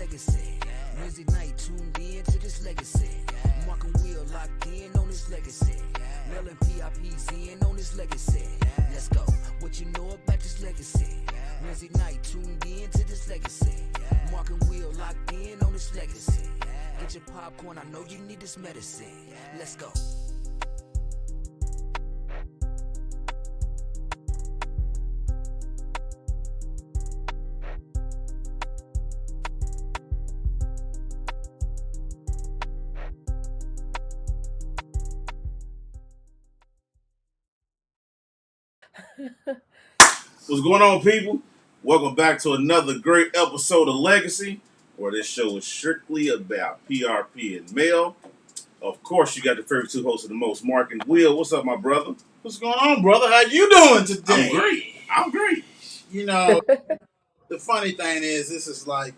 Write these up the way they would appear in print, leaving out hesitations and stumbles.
legacy. Wednesday night tuned in to this legacy. Mark and Will locked in on this legacy. Mel and PRP's in on this legacy. Let's go. What you know about this legacy? Wednesday night tuned in to this legacy. Mark and Will locked in on this legacy. Get your popcorn, I know you need this medicine. Let's go. What's going on, people? Welcome back to another great episode of Legacy, where this show is strictly about PRP and Mel. Of course, you got the favorite two hosts of the most, Mark and Will. What's up, my brother? What's going on, brother? How you doing today? I'm great. You know, the funny thing is, this is like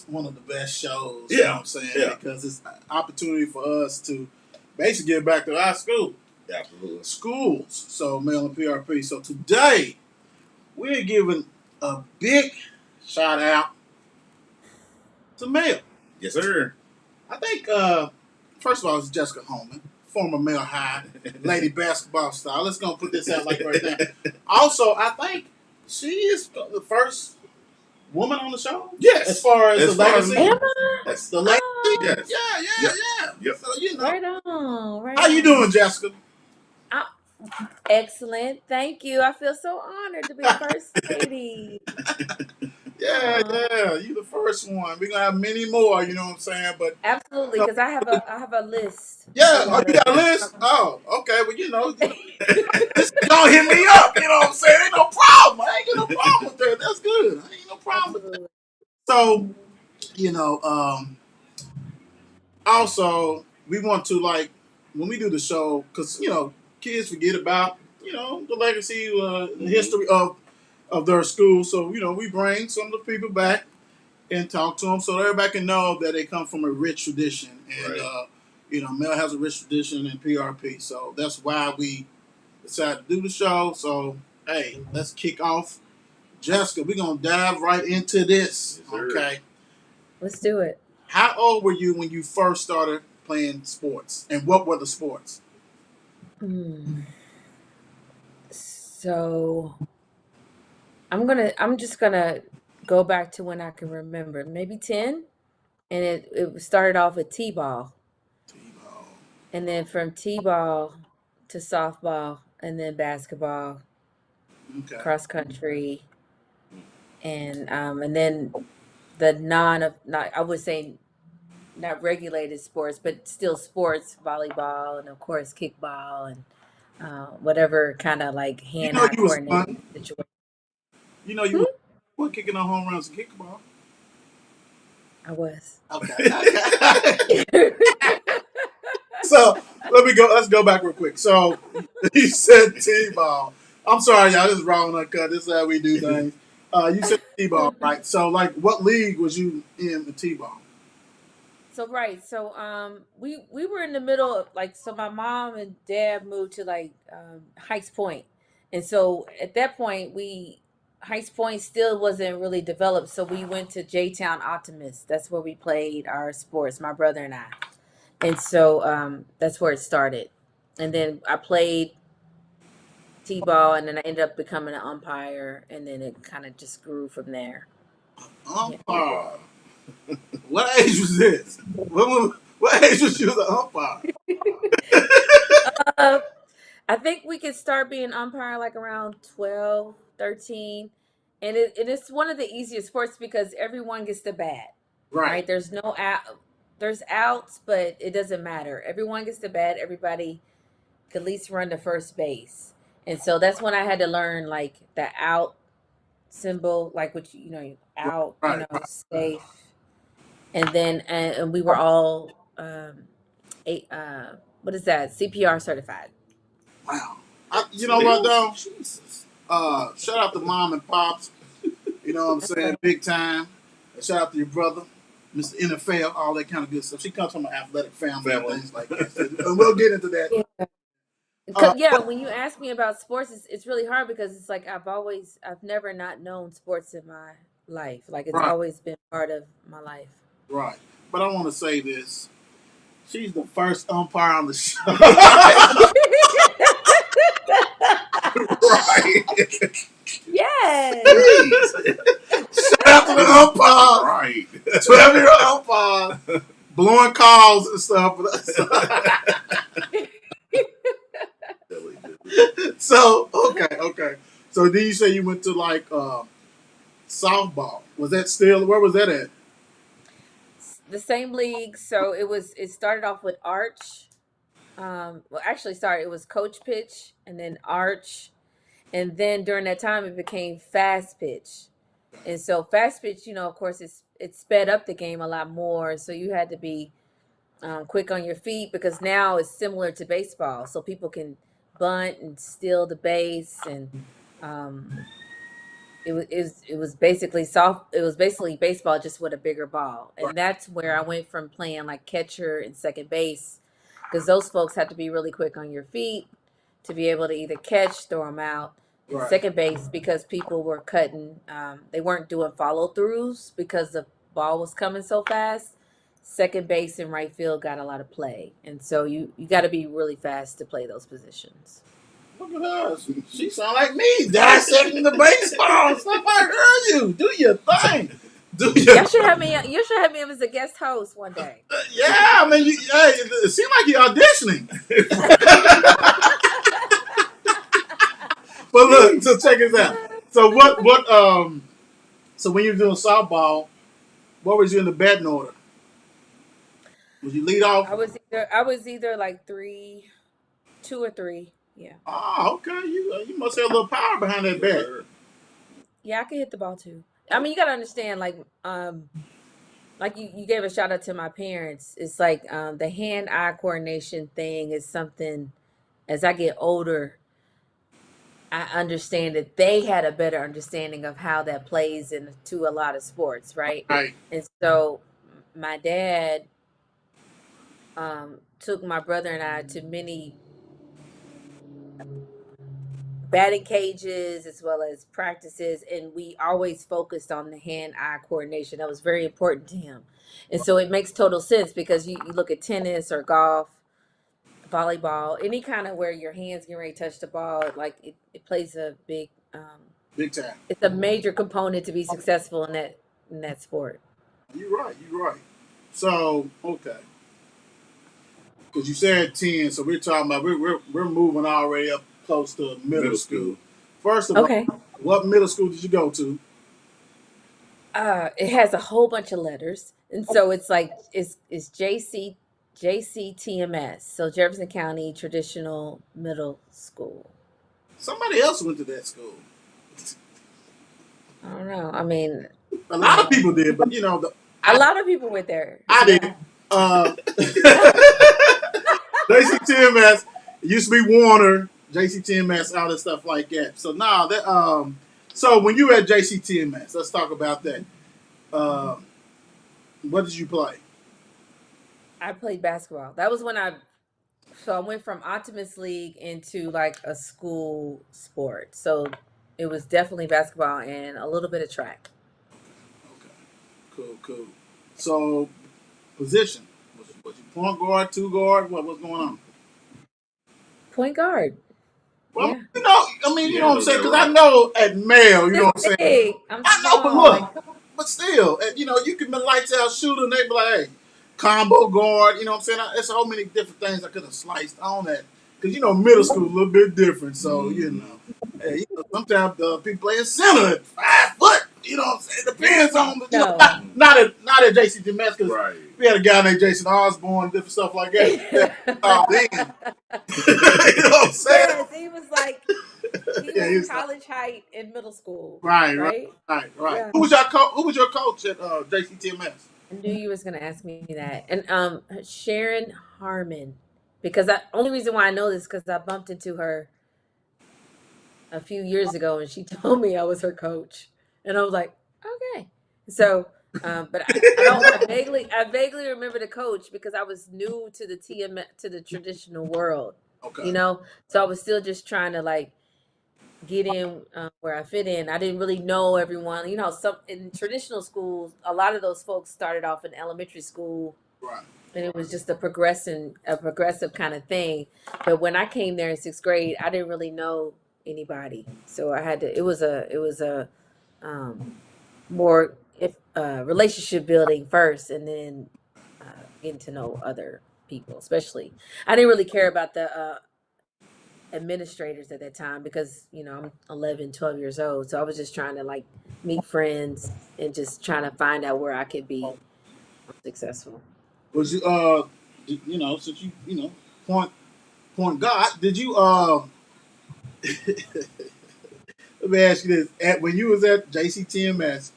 one of the best shows. You know what I'm saying? Yeah. Because it's an opportunity for us to basically get back to our school. Absolutely. Schools. So, Mel and PRP. So, today, we're giving a big shout out to Mel. Yes, sir. I think, first of all, it's Jessica Holman, former Mel High, lady basketball star. Let's go put this out like right now. Also, I think she is the first woman on the show. Yes. As far as the legacy. Yes. The legacy. Yes. Yeah. Yep. So, you know. Right on. How you doing, Jessica? Excellent. Thank you. I feel so honored to be the first lady. Yeah. You the first one. We're gonna have many more, you know what I'm saying? But absolutely, because I have a list. yeah, you got a list? Oh, okay. Well, you know, just don't hit me up, you know what I'm saying? Ain't no problem. I ain't got no problem with that. That's good. I ain't no problem with that. So, you know, also we want to, like, when we do the show, because, you know, kids forget about, you know, the legacy, the history of their school. So, you know, we bring some of the people back and talk to them so everybody can know that they come from a rich tradition. And, you know, Mel has a rich tradition in PRP. So that's why we decided to do the show. So, hey, let's kick off. Jessica, we're going to dive right into this. Yes, okay. Let's do it. How old were you when you first started playing sports? And what were the sports? So I'm just gonna go back to when I can remember, maybe 10, and it started off with t-ball, and then from t-ball to softball, and then basketball, cross country, and then the not I would say not regulated sports, but still sports, volleyball, and of course kickball, and whatever kind of like hand-eye coordinated situation. You know, you were kicking on home runs and kickball. I was. Okay. So let's go back real quick. So you said t-ball. I'm sorry, y'all. This is Raw and Uncut. This is how we do things. You said t-ball, right? So, like, what league was you in the t-ball? So we were in the middle of, like, so my mom and dad moved to, like, Heights Point, and so at that point Heights Point still wasn't really developed, so we went to J-Town Optimists. That's where we played our sports, my brother and I, and so that's where it started, and then I played t-ball, and then I ended up becoming an umpire, and then it kind of just grew from there. Umpire. What age was this? What age was you the umpire? I think we could start being umpire like around 12, 13. And it's one of the easiest sports because everyone gets the bat. Right? There's no out. There's outs, but it doesn't matter. Everyone gets the bat. Everybody could at least run to first base. And so that's when I had to learn, like, the out symbol, like, which, you know, out, safe. And then and we were all what is that? CPR certified. Wow. You know what though? Shout out to mom and pops. You know what I'm saying? Big time. Shout out to your brother, Mr. NFL, all that kind of good stuff. She comes from an athletic family and things like that. And we'll get into that. When you ask me about sports, it's really hard because it's like I've never not known sports in my life. Like it's Right, always been part of my life. right. But I want to say this. She's the first umpire on the show. Right. Yes. Jeez. Shout out to the umpires. Right. 12-year umpires. Blowing calls and stuff. So, okay. So then you say you went to like softball. Was that still, where was that at? The same league. So it started off with arch. Well, actually, sorry, it was coach pitch and then arch. And then during that time, it became fast pitch. And so fast pitch, of course, it sped up the game a lot more. So you had to be quick on your feet because now it's similar to baseball. So people can bunt and steal the base, and um, it was basically soft. It was basically baseball just with a bigger ball, Right, and that's where I went from playing like catcher and second base because those folks had to be really quick on your feet to be able to either catch, throw them out, and right, second base because people were cutting. They weren't doing follow throughs because the ball was coming so fast. Second base and right field got a lot of play, and so you got to be really fast to play those positions. look at her. She sound like me, dissecting the baseball stuff. I heard you. Do your thing. Do your Y'all should have me. You should have me as a guest host one day. Yeah, I mean, it seemed like you're auditioning. But look, so check this out. So so when you were doing softball, what was you in the batting order? Was you lead off? I was either like three, two or three. Yeah. Oh, okay. You must have a little power behind that bat. Yeah, I can hit the ball too. I mean, you gotta understand, like you gave a shout out to my parents. It's like the hand-eye coordination thing is something. As I get older, I understand that they had a better understanding of how that plays into a lot of sports, right? Right. And so, my dad took my brother and I to many batting cages as well as practices, and we always focused on the hand-eye coordination. That was very important to him, and so it makes total sense because you look at tennis or golf, volleyball, any kind of where your hands get ready to touch the ball, like it plays a Big time. it's a major component to be successful in that sport. You're right. You're right. So okay, because you said 10, so we're talking about we're moving already up close to middle school. First of all, Okay. what middle school did you go to? It has a whole bunch of letters, and so it's like it's JCTMS, so Jefferson County Traditional Middle School. Somebody else went to that school. I don't know. I mean, A lot of people did, but a lot of people went there. I Yeah. did. JCTMS used to be Warner, JCTMS, all that stuff like that. So now that so when you were at JCTMS, let's talk about that. What did you play? I played basketball. That was when I went from Optimus League into like a school sport. So it was definitely basketball and a little bit of track. Okay, cool. So position was you point guard, two guard? What's going on? Point guard. Well, Yeah. I mean, you know what I'm saying? Because I know at Mail, you know what I'm This saying? big. I'm I know, but small. look, Like, but still, you can be lights out shooter, and they be like, hey, combo guard. You know what I'm saying? There's so many different things I could have sliced on that. Because middle school is a little bit different. So hey, sometimes people play in center at 5 foot. You know what I'm saying? It depends on no. not at JC Demes because Right. we had a guy named Jason Osborne, different stuff like that. You know what I'm saying? Yes, he was like Yeah, he was he's college height in middle school. right. Yeah. Who was your coach at JCTMS? I knew you was gonna ask me that. And Sharon Harmon. Because only reason why I know this because I bumped into her a few years ago and she told me I was her coach. And I was like, okay. So but I vaguely remember the coach because I was new to the traditional world. Okay. So I was still just trying to like get in where I fit in. I didn't really know everyone. You know, some in traditional schools, a lot of those folks started off in elementary school, Right. and it was just a progressive kind of thing. But when I came there in sixth grade, I didn't really know anybody, so I had to. It was a um, more if relationship building first, and then getting to know other people. Especially, I didn't really care about the administrators at that time because I'm 11, 12 years old, so I was just trying to like meet friends and just trying to find out where I could be successful. Was you since point point God, did you let me ask you this. When you was at JCTMS,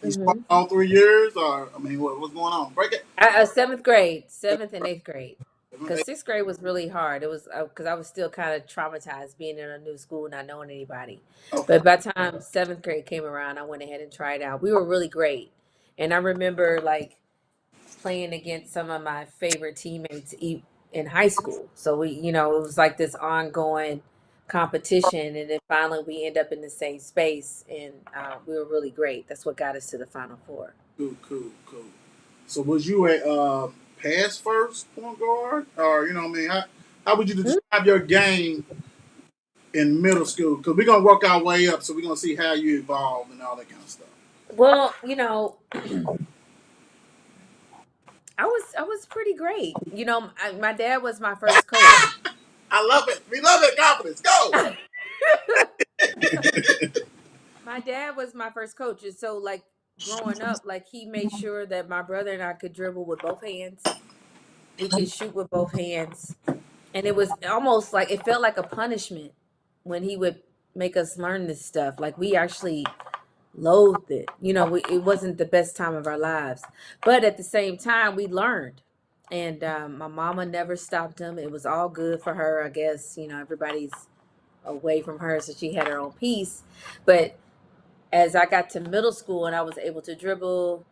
you spent Hmm. all 3 years, or I mean, what's going on? Break it. Seventh grade, seventh and eighth grade, Seven, because eight. sixth grade was really hard. It was because I was still kind of traumatized being in a new school, not knowing anybody. Okay. But by the time seventh grade came around, I went ahead and tried out. We were really great, and I remember like playing against some of my favorite teammates in high school. So it was like this ongoing competition, and then finally we end up in the same space, and we were really great. That's what got us to the Final Four. Cool, cool, cool. So was you a pass first point guard, or what I mean? How would you Mhm. describe your game in middle school? Because we're gonna work our way up, so we're gonna see how you evolve and all that kind of stuff. Well, I was pretty great. My dad was my first coach. I love it. We love it. Confidence. Go. My dad was my first coach, and so like growing up, like he made sure that my brother and I could dribble with both hands. We could shoot with both hands, and it was almost like it felt like a punishment when he would make us learn this stuff. Like we actually loathed it. It wasn't the best time of our lives, but at the same time, we learned. And my mama never stopped him. It was all good for her, I guess. Everybody's away from her, so she had her own peace. But as I got to middle school and I was able to dribble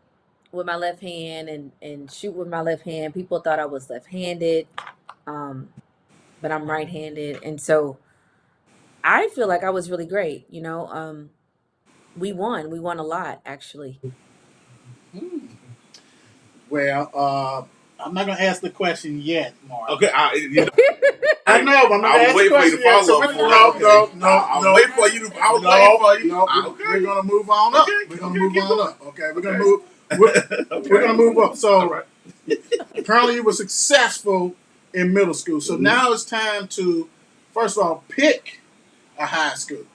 with my left hand and shoot with my left hand, people thought I was left-handed. Um, but I'm right-handed, and so I feel like I was really great. We won. We won a lot, actually. Well, I'm not gonna ask the question yet, Mark. Okay, I know, but I'm not I gonna was ask the waiting for you question to yet. So follow we're, up for no, it. Okay. no, no, I was no, waiting for you to. I was waiting no, for you. no. Okay. We're gonna move on up. Okay. We're gonna Okay. move Keep on going. up. Okay, we're Okay. gonna move. We're, Okay. we're gonna move up. All So right. apparently, you were successful in middle school. So now it's time to, first of all, pick a high school.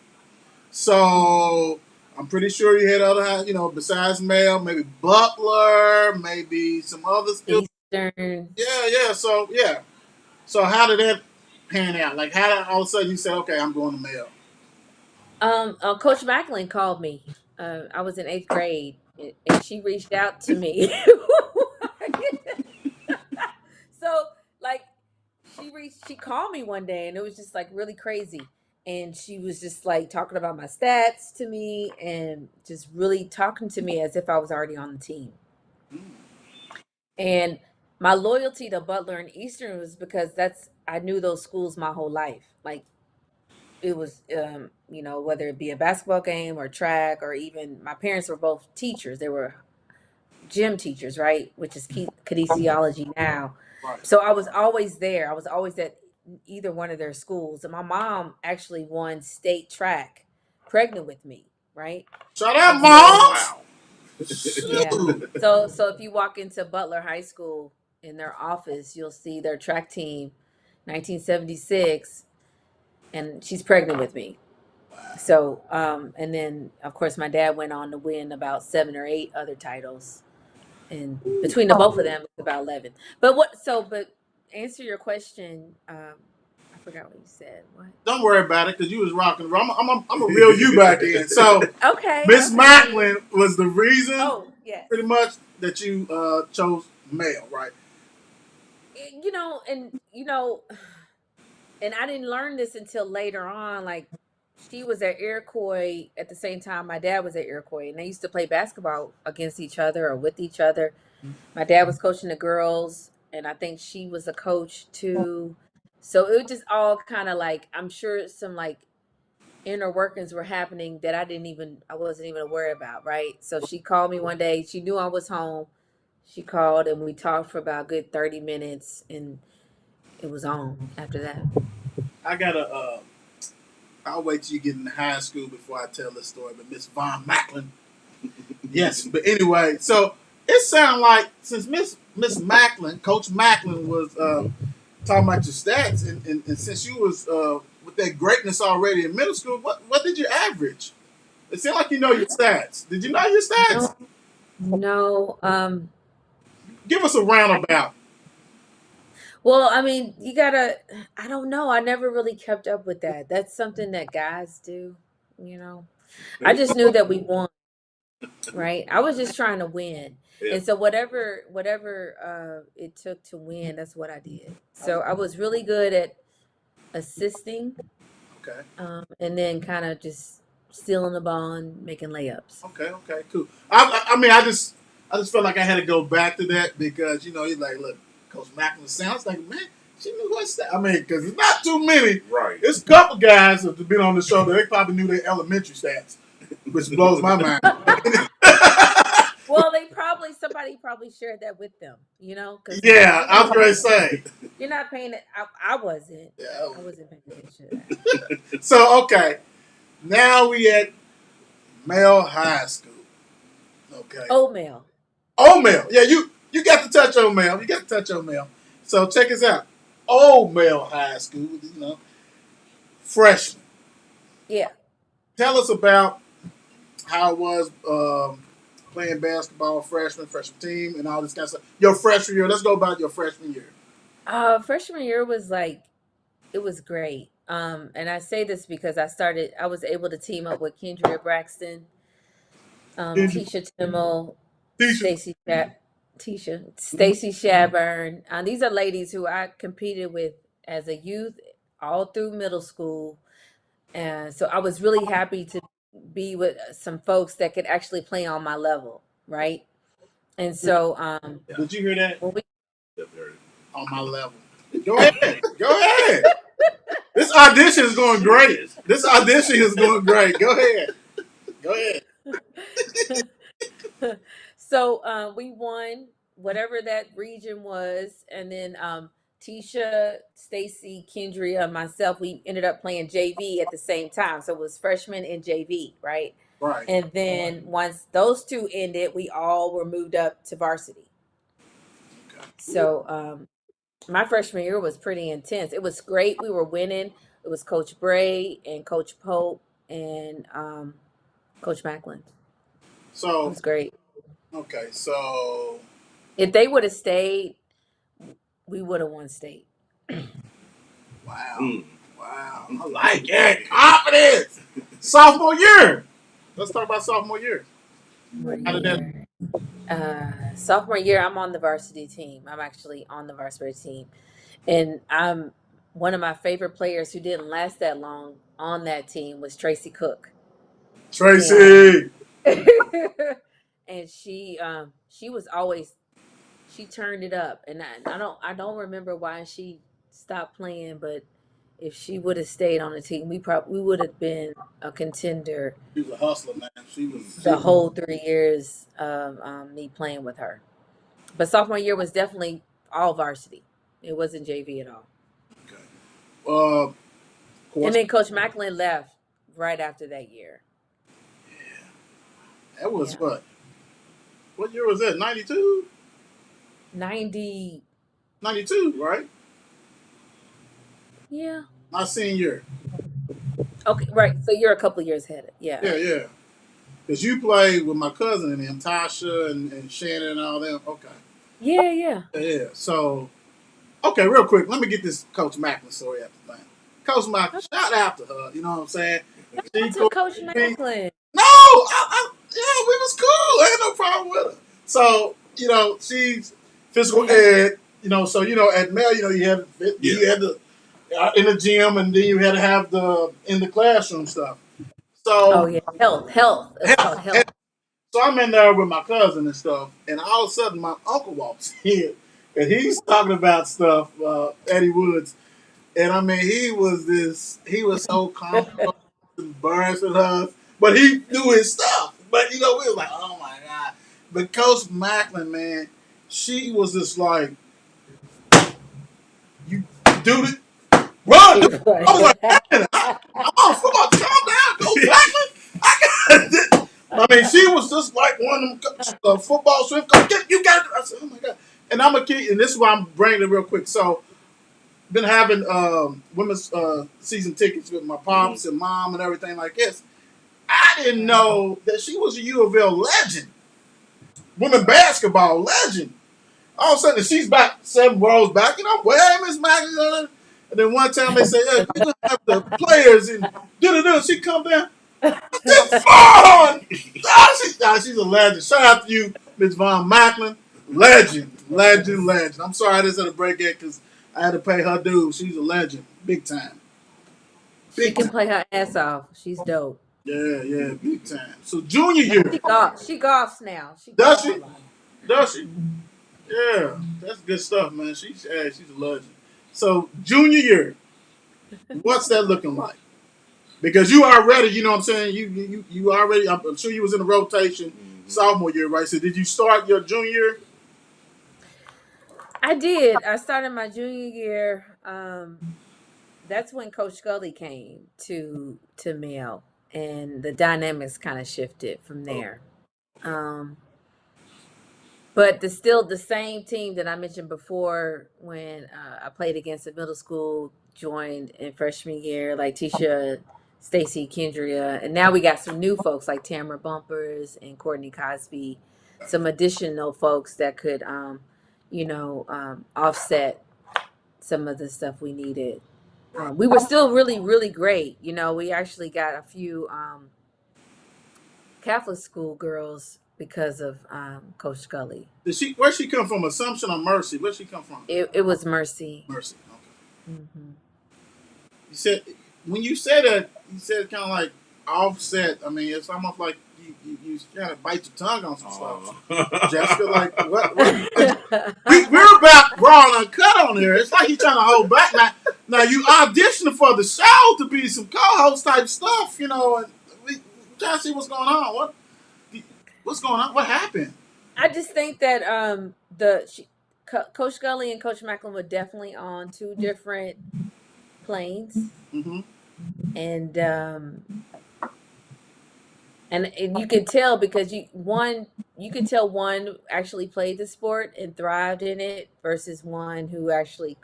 So I'm pretty sure you had other, besides Male, maybe Butler, maybe some other schools. Eastern. Yeah, yeah. So yeah. So how did that pan out? Like, how did all of a sudden you said, "Okay, I'm going to Male"? Coach Macklin called me. I was in eighth grade, and she reached out to me. So, like, she called me one day, and it was just like really crazy. And she was just like talking about my stats to me, and just really talking to me as if I was already on the team. And my loyalty to Butler and Eastern was because I knew those schools my whole life. Like it was, whether it be a basketball game or track, or even my parents were both teachers. They were gym teachers, right? Which is kinesiology now. Right. So I was always there. I was always at either one of their schools. And my mom actually won state track pregnant with me, right? Shout out, And so moms. Wow. yeah. Shoot. So if you walk into Butler High School in their office, you'll see their track team, 1976, and she's pregnant with me. So and then of course my dad went on to win about 7 or 8 other titles, and between the both of them it's about 11. But answer your question, I forgot what you said. What? Don't worry about it, because you was rocking. I'm a reel you back in. So Okay, Miss okay. Macklin was the reason, Oh, yes. pretty much, that you chose Male, right? And I didn't learn this until later on. Like, she was at Iroquois at the same time my dad was at Iroquois, and they used to play basketball against each other or with each other. My dad was coaching the girls, and I think she was a coach too. So it was just all kind of like, I'm sure some like inner workings were happening that I wasn't even aware about, right? So she called me one day. She knew I was home. She called and we talked for about a good 30 minutes and it was on after that. I gotta. I'll wait till you get in high school before I tell this story. But Miss Von Macklin, yes. But anyway, so it sounds like since Miss Macklin, Coach Macklin was talking about your stats, and since you was with that greatness already in middle school, what did you average? It seemed like you know your stats. Did you know your stats? No, no. Give us a roundabout. Well, I mean, you gotta, I don't know. I never really kept up with that. That's something that guys do, you know. I just knew that we won, right? I was just trying to win. Yeah. And so whatever it took to win, that's what I did. So I was really good at assisting, Okay. and then kind of just stealing the ball and making layups. Okay. Okay. Cool. I mean, I just felt like I had to go back to that because he's like, look, Coach Macklin sounds like man. She knew her stats. I mean, because it's not too many. Right. It's a couple guys that have been on the show that they probably knew their elementary stats, which blows my mind. Well, somebody probably shared that with them, because Yeah, I was going to say. you're not paying it. I wasn't. Yeah. I wasn't paying attention to that. So okay, now we at male high school. Okay. Old male. Old male. Yeah, you got to touch on male. You got to touch on male. So check us out. Old male high school. Freshman. Yeah. Tell us about how it was playing basketball, freshman team, and all this kind of stuff. Your freshman year. Let's go about your freshman year. Freshman year was it was great. And I say this because I was able to team up with Kendria Braxton, Tisha Timmel, Teacher. Stacy Shaburn. These are ladies who I competed with as a youth all through middle school. And so I was really happy to be with some folks that could actually play on my level, right? And so Did you hear that? when we On my level. Go ahead. Go ahead. This audition is going great. This audition is going great. Go ahead. Go ahead. so we won whatever that region was, and then Tisha, Stacy, Kendria, and myself, we ended up playing JV at the same time. So it was freshman and JV, right? Right. And then once those two ended, we all were moved up to varsity. Okay. So my freshman year was pretty intense. It was great. We were winning. It was Coach Bray and Coach Pope and Coach Macklin. It So was great. okay. So If they would have stayed, we would have won state. wow. Mm. Wow. I like it. Confidence. Sophomore year. Let's talk about sophomore year. How did that? Sophomore year, I'm on the varsity team. I'm actually on the varsity team. And I'm one of my favorite players who didn't last that long on that team was Tracy Cook. Tracy. And she was always she turned it up, and I don't remember why she stopped playing, but if she would have stayed on the team, we would have been a contender She was a hustler, man. She was. the whole 3 years of me playing with her. But sophomore year was definitely all varsity. It wasn't JV at all. Okay. Of And course, then Coach Macklin left right after that year. that was Yeah. what? What year was that? 92? 90. 92, right? Yeah. My senior. Okay, right. So you're a couple years ahead. Yeah. Yeah, yeah. Because you played with my cousin and them, Tasha and Shannon and all them. Okay. Yeah, yeah. Yeah. So, okay, real quick, let me get this Coach Macklin story out the thing. Coach Macklin, shout out to her. You know what I'm saying? She To Coach she- Macklin. No, yeah, we was cool. I had no problem with her. So, she's physical ed. So at Mel, you had the in the gym, and then you had to have the in the classroom stuff. Oh So, yeah. Health. It's called health. so I'm in there with my cousin and stuff, and all of a sudden my uncle walks in, and he's talking about stuff, Eddie Woods, and I mean he was so calm and embarrassing us, but he knew his stuff. But we were like, oh my god. But Coach Macklin, man, she was just like, you do it, run. Dude. I was like, man, I'm on football. Calm down, Coach Macklin. I got it. I mean, she was just like one of them football swift coach. You got it. I said, oh my god. And I'm a kid, and this is why I'm bringing it real quick. So, been having women's season tickets with my pops and mom and everything like this. I didn't know that she was a U of L legend, women basketball legend. All of a sudden, she's back 7 rows back, and I'm way Miss Maggie. And then one time they say, "Hey, we're gonna have the players and do." She come down. It's fun. She's a legend. Shout out to you, Miss Von Macklin. Legend, legend, legend. I'm sorry I didn't set a break yet because I had to pay her dues. She's a legend, big time. She can play her ass off. She's dope. Yeah, big time. So junior year, She golfs now. She does golfs a she? lot. Does she? Yeah, that's good stuff, man. She's a legend. So junior year, what's that looking like? Because you already, you know what I'm saying. You already. I'm sure you was in the rotation sophomore year, right? So did you start your junior year? I did. I started my junior year. That's when Coach Scully came to Male, and the dynamics kind of shifted from there. Um, but still the same team that I mentioned before when I played against the middle school joined in freshman year, like Tisha, Stacy, Kendria, and now we got some new folks like Tamara Bumpers and Courtney Cosby, some additional folks that could, offset some of the stuff we needed. We were still really, really great. We actually got a few Catholic school girls because of Coach Scully. Where she come from? Assumption or Mercy? Where she come from? It was Mercy. Mercy. Okay. Mm-hmm. You said when you said that, you said kind of like offset. I mean, it's almost like you kind of bite your tongue on some stuff. Jessica, like what we're about raw and uncut on here. It's like you trying to hold back. Now you auditioning for the show to be some co-host type stuff, and we trying to see what's going on. What's going on? What happened? I just think that Coach Scully and Coach Macklin were definitely on two different planes, Mm-hmm. and you could tell because you could tell one actually played the sport and thrived in it versus one who actually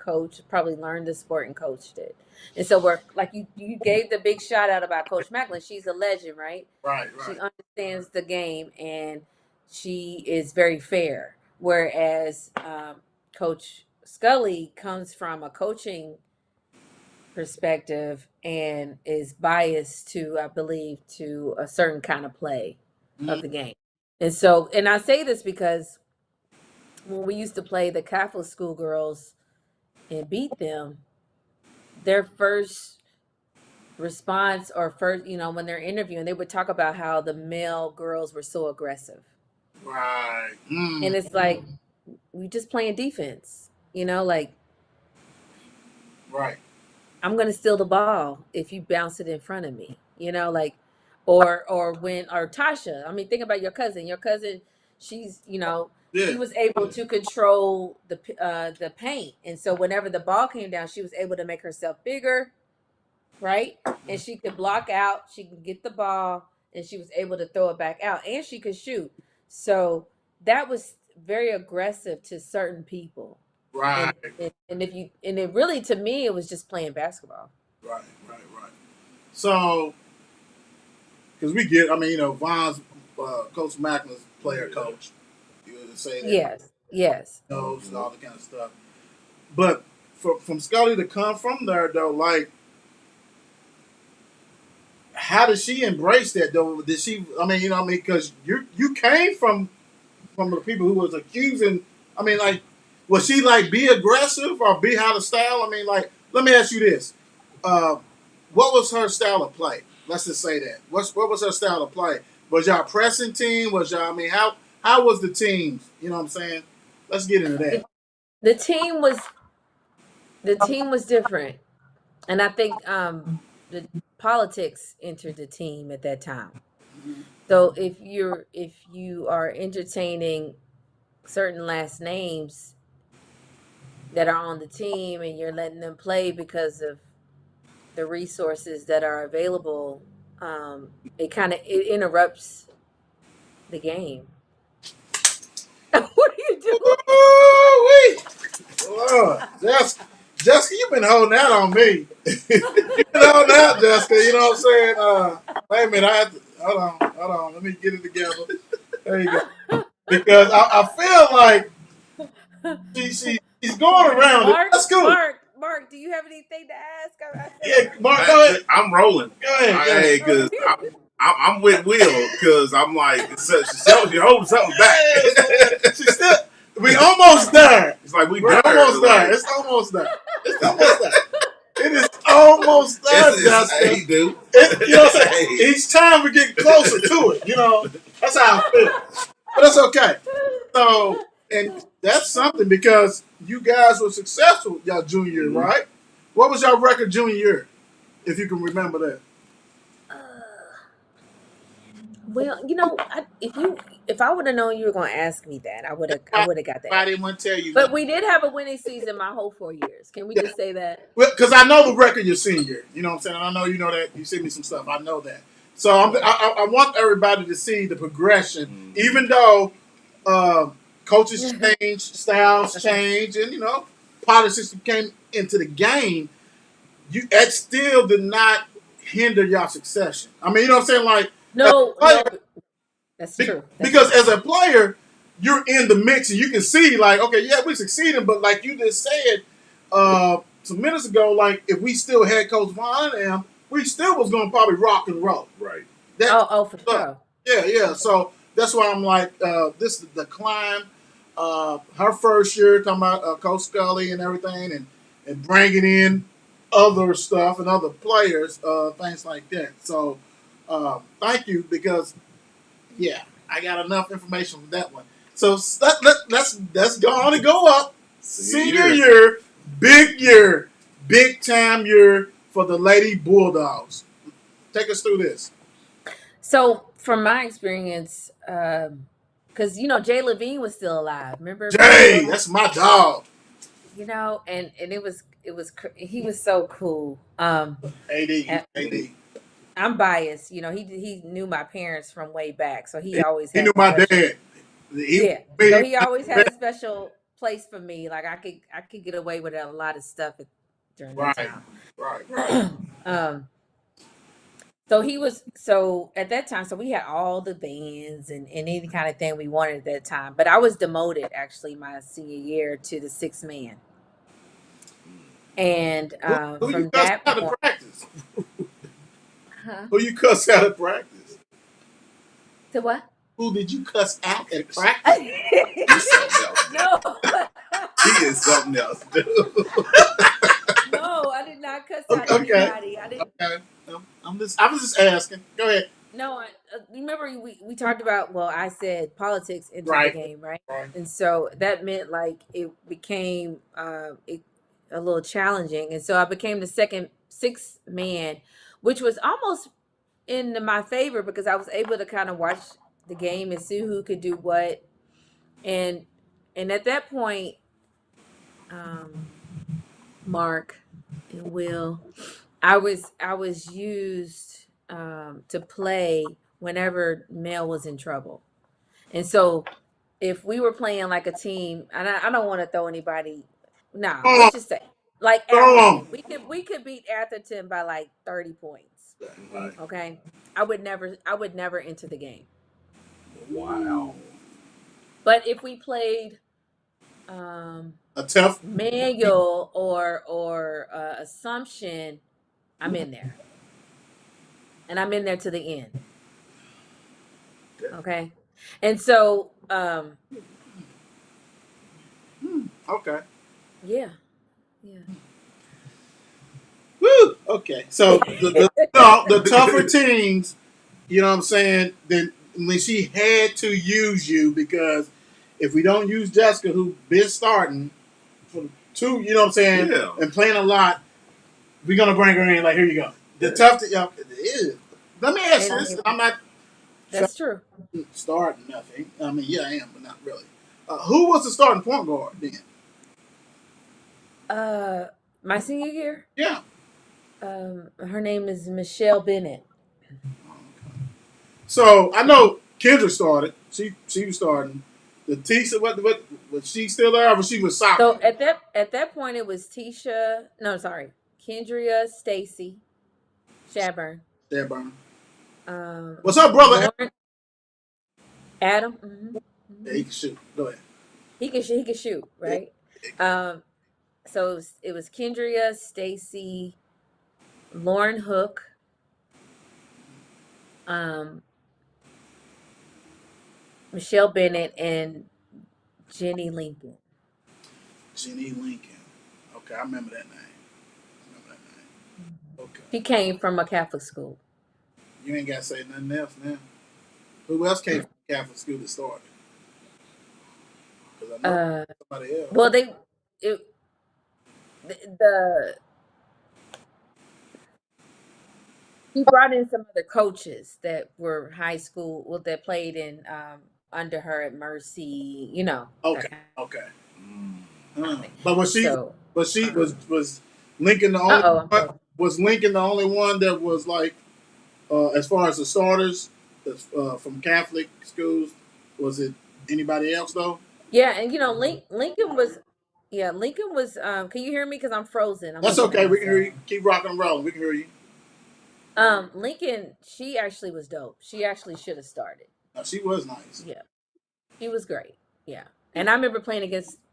probably learned the sport and coached it. And so we're like you gave the big shout out about Coach Macklin. She's a legend, right? Right. She understands the game and she is very fair. Whereas Coach Scully comes from a coaching perspective and is biased to, I believe, to a certain kind of play of the game. And so, and I say this because when we used to play the Catholic school girls and beat them, their first response or first, when they're interviewing, they would talk about how the male girls were so aggressive. Right. And it's like, we just playing defense, like. Right. I'm gonna steal the ball if you bounce it in front of me, or Tasha. I mean, think about your cousin. Your cousin, she's she was able to control the paint, and so whenever the ball came down, she was able to make herself bigger, right? And she could block out. She could get the ball, and she was able to throw it back out, and she could shoot. So that was very aggressive to certain people. Right. And it really, to me, it was just playing basketball. Right. So, because we get, Von's Coach Macklin's player coach. You would say that. Yes. Knows and all that kind of stuff. But from Scully to come from there, though, like, how did she embrace that, though? Did she, because you came from the people who was accusing, was she like be aggressive or be out of style? Let me ask you this: what was her style of play? Let's just say that. What was her style of play? Was y'all pressing team? Was y'all? How was the teams? You know what I'm saying? Let's get into that. The team was different, and I think the politics entered the team at that time. So if you are entertaining certain last names that are on the team and you're letting them play because of the resources that are available, it interrupts the game. What are you doing? Ooh-wee. Lord, Jessica, you've been holding out on me. You've been holding out, Jessica. You know what I'm saying? Wait a minute. Hold on. Let me get it together. There you go. Because I feel like she's going around it. Mark, That's cool. Mark, do you have anything to ask? I feel Yeah, Mark, go ahead. I'm rolling. Go ahead. Hey, because I'm with Will because I'm like, you're holding something back. She's still. We almost there. It's like we're almost there. Like, It's almost there. It's almost there. It is almost there, Jessica. Hey, dude. You know what I'm saying? Each time we get closer to it, you know, that's how I feel. But that's okay. So, and that's something because you guys were successful y'all junior year, right? What was your record junior year, if you can remember that? Well, if I would have known you were going to ask me that, I would have got that. I didn't want to tell you. But we did have a winning season my whole 4 years. Can we just say that? Well, because I know the record your senior year. You know what I'm saying? And I know you know that. You sent me some stuff. I know that. So I want everybody to see the progression, even though coaches change, styles change, and politics came into the game. That still did not hinder your succession. I mean, you know what I'm saying? Like, No, that's true. Because as a player, you're in the mix and you can see, like, okay, yeah, we succeeded, but like you just said some minutes ago, like, if we still had Coach Vaughn and him, we still was going to probably rock and roll. Right. For sure. Yeah. So that's why I'm like, this is the climb. Her first year, talking about Coach Scully and everything, and bringing in other stuff and other players, things like that. So thank you because, yeah, I got enough information from that one. So let's go on and go up. Senior year, big time year for the Lady Bulldogs. Take us through this. So from my experience, because Jay Levine was still alive. Remember? Jay, that's my dog. And he was so cool. AD. I'm biased. He knew my parents from way back, so he always had. He knew my dad. So he always had a special place for me. Like I could get away with a lot of stuff during that time. Right. So at that time, so we had all the bands and any kind of thing we wanted at that time. But I was demoted actually my senior year to the 6th man. And who from you cuss that out point, of practice? Who you cuss out of practice? To what? Who did you cuss out at practice? He's something else. No. He is something else, dude. No, I did not cuss out anybody. I didn't. Okay. I was just asking. Go ahead. No, remember we talked about. Well, I said politics entered Right. the game, right? And so that meant like it became a little challenging, and so I became the 6th man, which was almost in my favor because I was able to kind of watch the game and see who could do what, and at that point, Mark and Will, I was used to play whenever Mel was in trouble, and so if we were playing like a team, and I don't want to throw anybody. No, let's just say like Atherton. We could beat Atherton by like 30 points. Right. Okay, I would never enter the game. Wow. But if we played A tough manual or assumption, I'm in there, and I'm in there to the end. Okay, and so okay. yeah. Woo. Okay. So the tougher teams, you know what I'm saying, then when she had to use you because if we don't use Jessica, who been starting for 2, you know what I'm saying, and playing a lot, we're gonna bring her in like, here you go. The tough to it is. Let me ask And this. I'm not that's true. starting nothing. I mean, yeah, I am, but not really. Who was the starting point guard then? My senior year, Yeah. her name is Michelle Bennett. So I know Kendra started. She was starting. The Tisha, what was she still there? Or she was soccer. So at that point, it was Tisha. No, sorry, Kendria, Stacy, Shaburn, There, Burn. um, What's her brother? Lauren, Adam. Yeah, he can shoot. Go ahead. He could shoot, Yeah. right? Um, so it was Kendria, Stacy, Lauren Hook, um, Michelle Bennett, and Jenny Lincoln. Jenny Lincoln. Okay, I remember that name. I remember that name. Okay. She came from a Catholic school. You ain't got to say nothing else now. Who else came from Catholic school that started? Because I know Uh, somebody else. well, it, the he brought in some other coaches that were high school, well, that played in under her at Mercy, that Okay. kind Okay. of thing. But was she? So, But she was Lincoln the only I'm one? so Was Lincoln the only one that was like, as far as the starters, from Catholic schools? Was it anybody else though? yeah, and Lincoln was, yeah, Lincoln was. Can you hear me? Because I'm frozen. I'm That's looking at okay. We can hear myself. you. Keep rocking and rolling. We can hear you. Lincoln, she actually was dope. She actually should have started. No, she was nice. Yeah, she was great. Yeah, and I remember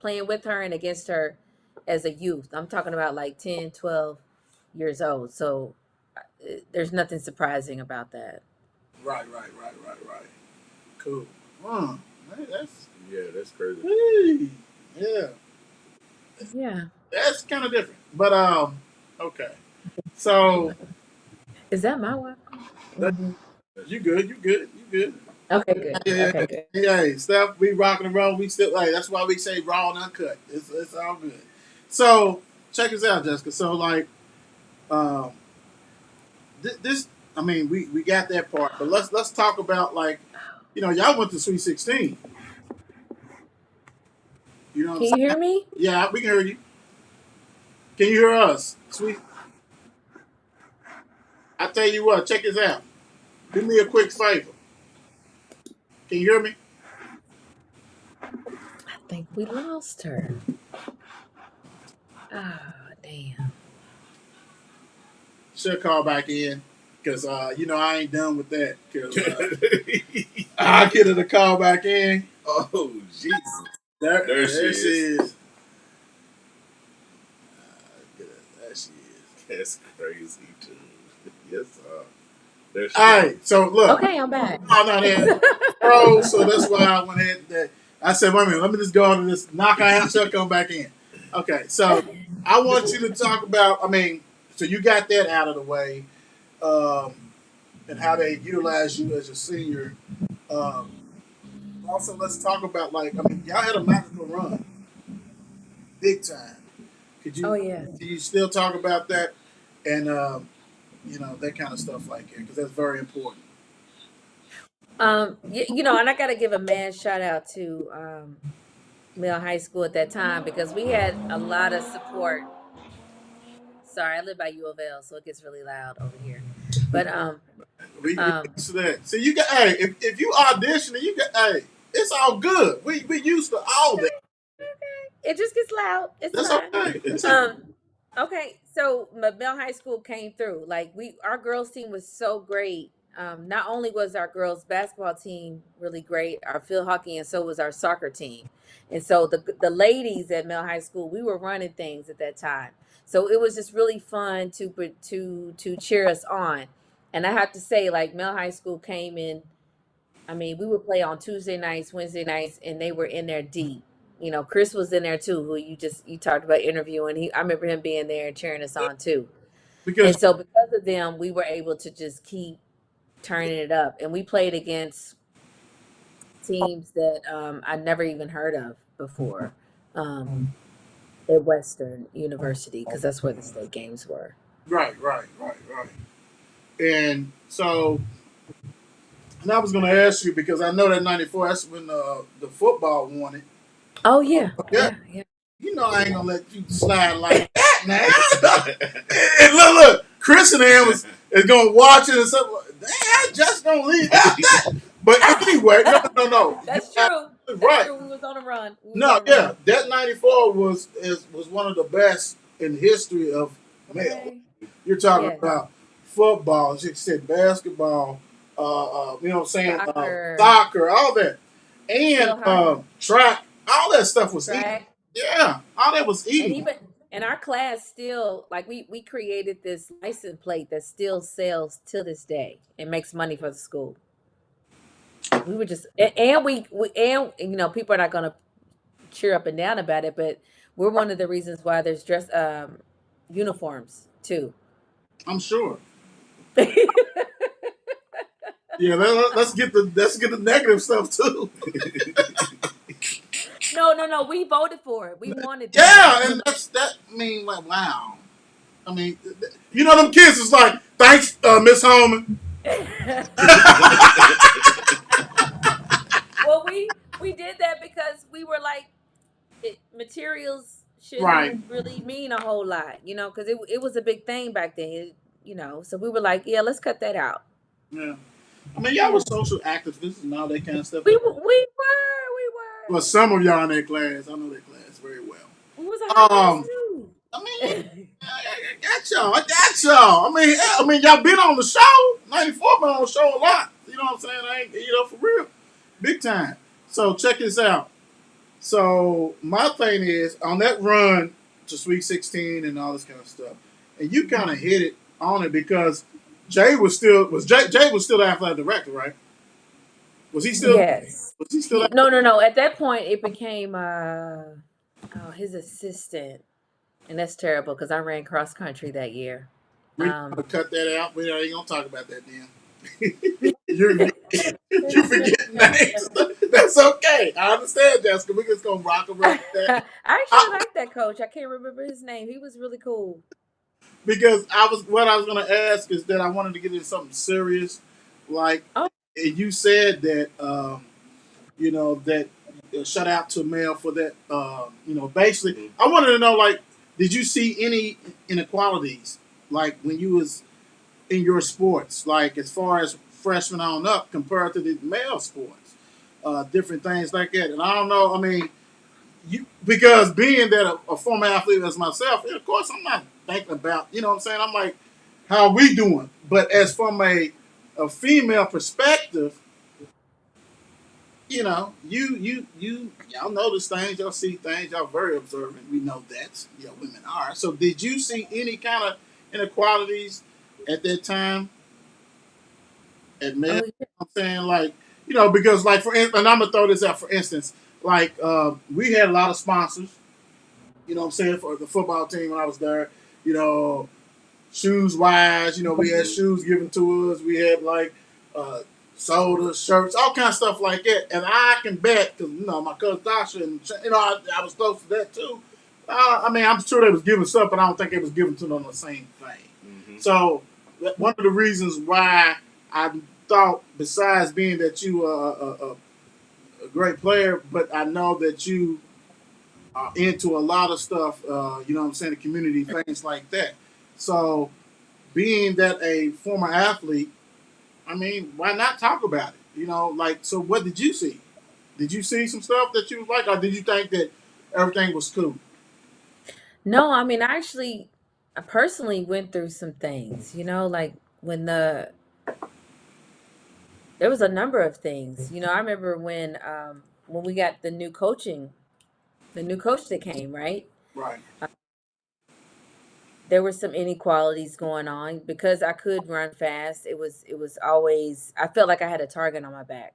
playing with her and against her as a youth. I'm talking about like 10, 12 years old. So there's nothing surprising about that. Right. Cool. Huh. Hey, that's Yeah, that's crazy. hey, yeah. Yeah. That's kind of different. But okay. So Is that my Wi-Fi? that, you good? You good? Okay, good. Yeah. Okay, good. Hey, Steph, we rocking and rolling. We still, hey, that's why we say raw and uncut. It's all good. So check us out, Jessica. So like, um, this, I mean, we got that part, but let's talk about like, y'all went to Sweet 16. You know what I'm Can you saying? hear me? Yeah, we can hear you. Can you hear us? Sweet. I tell you what, check this out. Do me a quick favor. Can you hear me? I think we lost her. Ah, damn. She'll call back in because I ain't done with that. Because I get her to call back in. Oh, Jesus. There There she she is. is. There she is. That's crazy, too. Yes, there she All is. right, so look. Okay, I'm back. Oh, no, there. Bro, so that's why I went ahead and I said, wait a minute, let me just go on and just knock her out. She'll come back in. Okay, so I want you to talk about, so you got that out of the way, um, and how they utilize you as a senior. Um, Also, let's talk about y'all had a magical run, big time. Could Oh you yeah. do you still talk about that and that kind of stuff like that because that's very important. And I gotta give a mad shout out to Mill High School at that time because we had a lot of support. Sorry, I live by U of L, so it gets really loud over here. But We um, used to that. So you got if you auditioning, you got it's all good. We used to all that. it just gets loud. It's That's fine. okay. That's okay. Um, okay, so Mabelle High School came through. Like our girls team was so great. Not only was our girls basketball team really great, our field hockey, and so was our soccer team. And so the ladies at Mel High School, we were running things at that time. So it was just really fun to cheer us on. And I have to say, like Mel High School came in. I mean, we would play on Tuesday nights, Wednesday nights, and they were in there deep. Chris was in there too, who you talked about interviewing. I remember him being there and cheering us on too. Because And so because of them, we were able to just keep turning it up. And we played against teams that I never even heard of before at Western University because that's where the state games were. right. And so, and I was going to ask you because I know that '94. That's when the football won it. Oh yeah, Yeah, yeah. you know I ain't gonna let you slide like that, man. And look, Chris and him is gonna watch it and say, "Damn, just gonna leave out that." But anyway, no. You That's true. absolutely That's right. true. We was on a run. No, yeah, that '94 was one of the best in the history of male. Okay. You're talking Yes. about football, as you said, basketball, you know what I'm saying, Soccer. soccer, all that, and Still hot. track, all that stuff was easy. Track. Yeah, all that was And easy. even in our class still like we created this license plate that still sells to this day and makes money for the school. We were just and we and you know people are not going to cheer up and down about it, but we're one of the reasons why there's dress uniforms too. I'm sure. Yeah, let's get the negative stuff too. No, we voted for it. We wanted that. Yeah, and that's that. I mean, like, wow. I mean, you know, them kids is like, thanks, Miss Holman. Well, we did that because we were like materials Right. shouldn't really mean a whole lot, you know, because it was a big thing back then, you know. So we were like, yeah, let's cut that out. Yeah. I mean, y'all Yeah, were social activists and all that kind of stuff. we Well, some of y'all in that class, I know that class very well. were. It was a hot mess I mean, I got y'all. I got y'all. I mean, y'all been on the show. '94 been on the show a lot. You know what I'm saying? I ain't, for real, big time. So check this out. So my thing is on that run to Sweet 16 and all this kind of stuff, and you kind of hit it on it because Jay was still the athletic director, right? Was he still? Yes. Was he still? No. At that point, it became his assistant, and that's terrible because I ran cross country that year. We gonna cut that out. We ain't gonna talk about that then. you forget names. That's okay. I understand, Jessica. We're just gonna rock around with that. I actually like that coach. I can't remember his name. He was really cool. Because what I was gonna ask is that I wanted to get into something serious, like Oh, you said that you know that shout out to Mel for that. You know, basically, I wanted to know like, did you see any inequalities like when you was in your sports, like as far as freshman on up compared to the male sports, different things like that. And I don't know. I mean, you because being that a former athlete as myself, of course, I'm not thinking about. You know what I'm saying? I'm like, how are we doing? But as from a female perspective, you know, y'all notice things, y'all see things, y'all very observant. We know that, you know, women are. So, did you see any kind of inequalities at that time at male? oh, You know what I'm saying, like, you know, because like and I'm gonna throw this out for instance, like we had a lot of sponsors. You know what I'm saying, for the football team when I was there. You know, shoes wise, you know, we had shoes given to us. We had like uh, sodas, shirts, all kind of stuff like that. And I can bet, because, you know, my cousin Tasha, and, you know, I was close to that too. I mean, I'm sure they was giving stuff, but I don't think it was given to them the same thing. So, one of the reasons why I thought, besides being that you are a great player, but I know that you into a lot of stuff, you know what I'm saying, the community, things like that. So, being that a former athlete, I mean, why not talk about it? You know, like, so what did you see? Did you see some stuff that you was like, or did you think that everything was cool? no, I mean, I personally went through some things, you know, like when there was a number of things, you know. I remember when we got the new coach that came, right? Right. There were some inequalities going on because I could run fast. It was always I felt like I had a target on my back,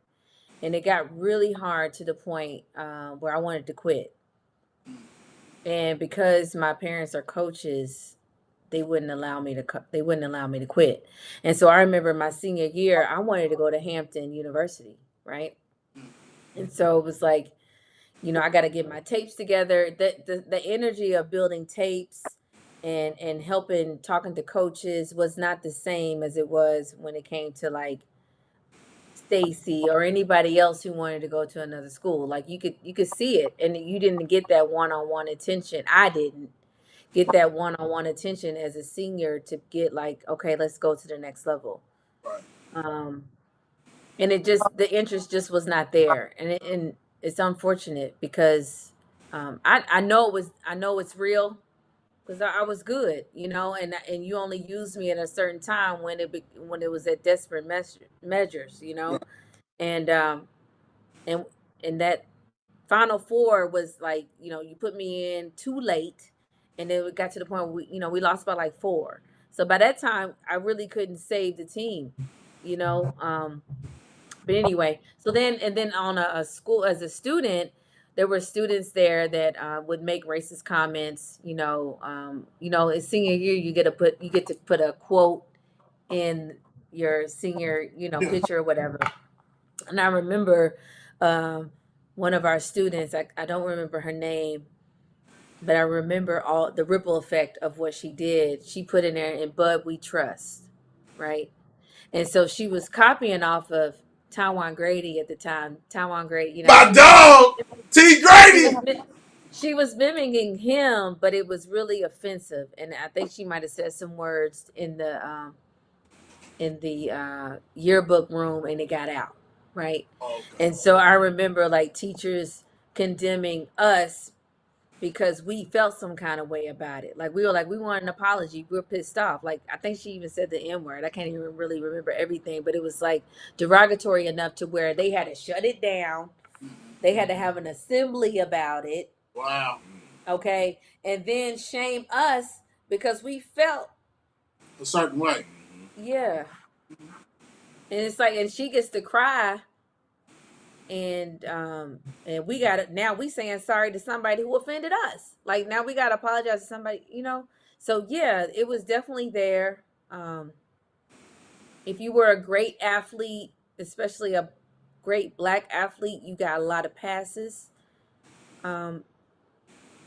and it got really hard to the point where I wanted to quit. And because my parents are coaches, they wouldn't allow me to quit. And so I remember my senior year, I wanted to go to Hampton University, right? And so it was like, you know, I got to get my tapes together. The energy of building tapes and helping talking to coaches was not the same as it was when it came to like Stacy or anybody else who wanted to go to another school. Like you could see it, and you didn't get that one-on-one attention. I didn't get that one-on-one attention as a senior to get like, okay, let's go to the next level. Right. Um, and it just the interest just was not there, and it's unfortunate because I know I know it's real because I was good, you know, and you only used me at a certain time when when it was at desperate measures, you know, Right. and and and that Final Four was like, you know, you put me in too late, and then we got to the point where we lost by like four. So by that time, I really couldn't save the team, you know. But anyway, so then and then on a school as a student, there were students there that would make racist comments. In senior year, you get to put a quote in your senior, Yeah. picture or whatever. And I remember one of our students, I don't remember her name, but I remember all the ripple effect of what she did. She put in there, "In Bud We Trust," right? And so she was copying off of Taiwan Grady at the time. Taiwan Grady, My dog, T. she was Grady. she was mimicking him, but it was really offensive. And I think she might have said some words in the yearbook room, and it got out, right? Okay. And so I remember like teachers condemning us because we felt some kind of way about it. Like we were like, we want an apology. We were pissed off. Like I think she even said the N word. I can't even really remember everything, but it was like derogatory enough to where they had to shut it down. They had to have an assembly about it. Wow. Okay. And then shame us because we felt, A certain way. yeah. And it's like, and she gets to cry, and we got it now. We saying sorry to somebody who offended us. Like now we got to apologize to somebody. So yeah, it was definitely there. um if you were a great athlete, especially a great black athlete, you got a lot of passes. um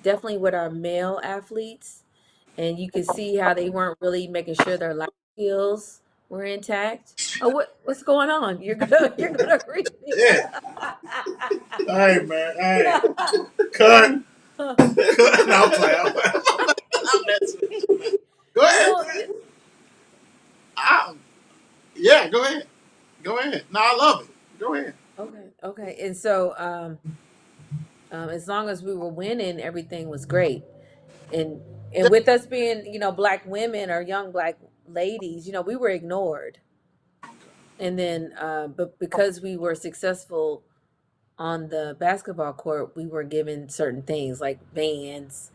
Definitely with our male athletes, and you could see how they weren't really making sure their life skills were intact. Oh, what's going on? You're gonna read me. Yeah. Hey man. Hey. Cut. Cut. No, I'm playing. I'm messing with you, man. Go ahead. No, Go ahead. I, yeah. Go ahead. Go ahead. No, I love it. Go ahead. okay, okay. And so, as long as we were winning, everything was great. And Yeah. with us being, black women or young black ladies, we were ignored. And then, but because we were successful on the basketball court, we were given certain things like vans.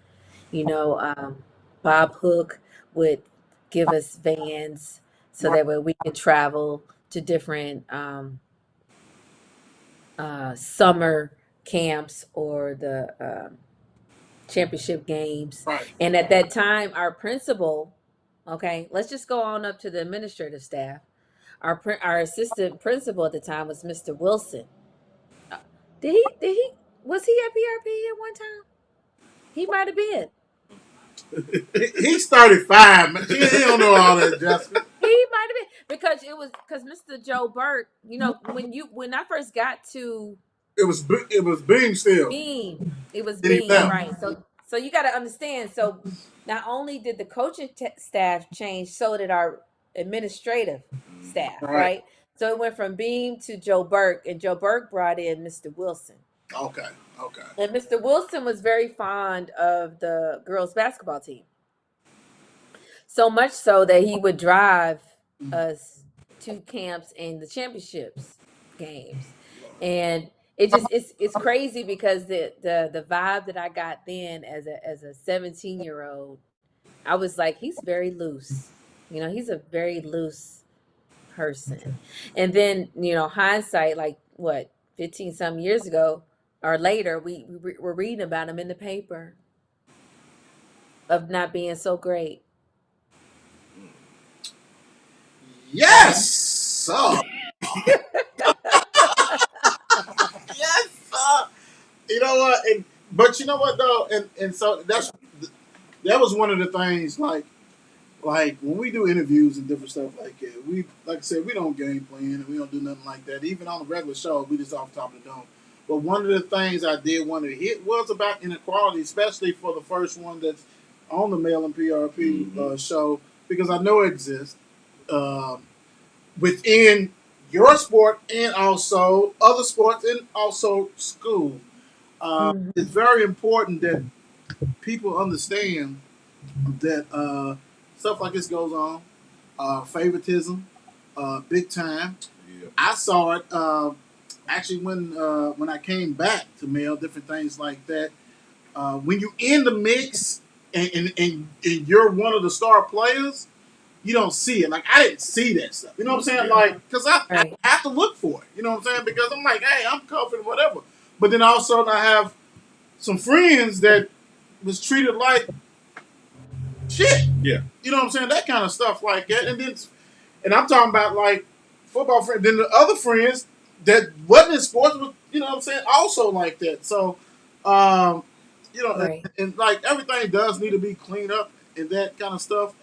You know, Bob Hook would give us vans so Right. that way we could travel to different summer camps or the championship games. Right. And at that time, our principal, okay, let's just go on up to the administrative staff. Our assistant principal at the time was Mr. Wilson. Uh, did he was he at PRP at one time? He might have been. He's 35, man. He don't know all that, Jessica. He might have been because it was because Mr. Joe Burke. When I first got to It was Beam still. Beam, it was Then he Beam, left. right? So you got to understand. So not only did the coaching staff change, so did our administrative staff, All right. right? So it went from Beam to Joe Burke, and Joe Burke brought in Mr. Wilson. Okay. Okay. And Mr. Wilson was very fond of the girls basketball team. So much so that he would drive us to camps and the championships games. And it's crazy because the vibe that I got then as a 17-year-old, I was like, he's very loose. He's a very loose person. And then, hindsight, like what, 15 some years ago or later, we were reading about him in the paper of not being so great. Yes, sir. Yes, sir. You know what? But you know what though, and so that's that was one of the things like when we do interviews and different stuff like that, we like I said, we don't game plan and we don't do nothing like that. Even on the regular show, we just off the top of the dome. But one of the things I did want to hit was about inequality, especially for the first one that's on the Male and PRP show, because I know it exists within your sport and also other sports and also school. It's Mm-hmm. very important that people understand that stuff like this goes on. Favoritism, big time. Yeah. I saw it actually when I came back to mail, different things like that. When you in the mix and you're one of the star players, you don't see it. Like I didn't see that stuff. You know what I'm saying? Yeah. Like because I Right. have to look for it. You know what I'm saying? Because I'm like, hey, I'm confident, whatever. But then also I have some friends that was treated like shit. Yeah. You know what I'm saying? That kind of stuff like that. And I'm talking about like football friends. Then the other friends that wasn't in sports was, you know what I'm saying, also like that. So, um, Right. and like everything does need to be cleaned up and that kind of stuff,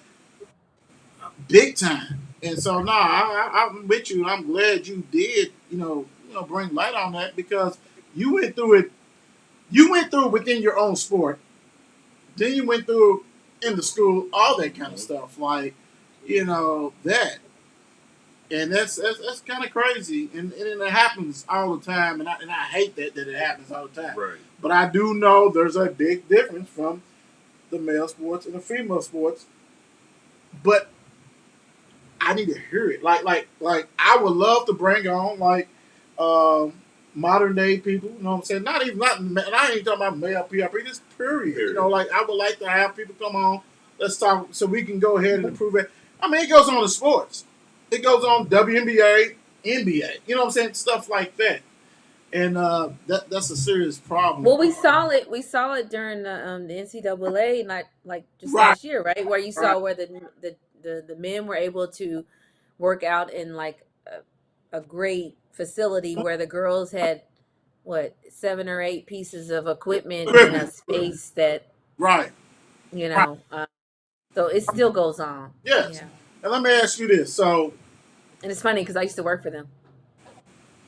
big time. And so, I'm with you. I'm glad you did, bring light on that because you went through it. You went through it within your own sport. Then you went through in the school, all that kind of stuff, like that, and that's kind of crazy, and it happens all the time, and I hate that it happens all the time. Right. But I do know there's a big difference from the male sports and the female sports. But I need to hear it. Like I would love to bring on um, modern day people. You know what I'm saying? Not even not. And I ain't talking about male PRP. Just period. Period. Like I would like to have people come on. Let's talk so we can go ahead and improve it. I mean, it goes on in sports. It goes on WNBA, NBA. You know what I'm saying? Stuff like that. And that's a serious problem. Well, we saw it. We saw it during the NCAA, not like just Right. last year, right? Where you Right. saw where the men were able to work out in like a great facility where the girls had what 7 or 8 pieces of equipment in a Equipment. space that Right. you Right. know. So it still goes on. Yes. Yeah, And let me ask you this. So and it's funny because I used to work for them.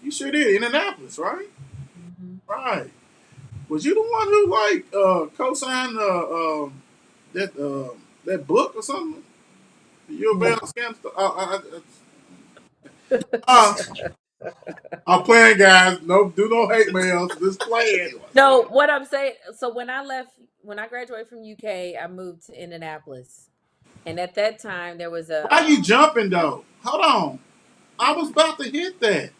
you sure did Indianapolis, right? Hmm. Right. Was you the one who like co-signed that book or something? You No. a scam? Uh, I'm playing, guys. No, do no hate mails. Just playing. No, what I'm saying. So when I graduated from UK, I moved to Indianapolis, and at that time there was a. Why you jumping though? Hold on. I was about to hit that.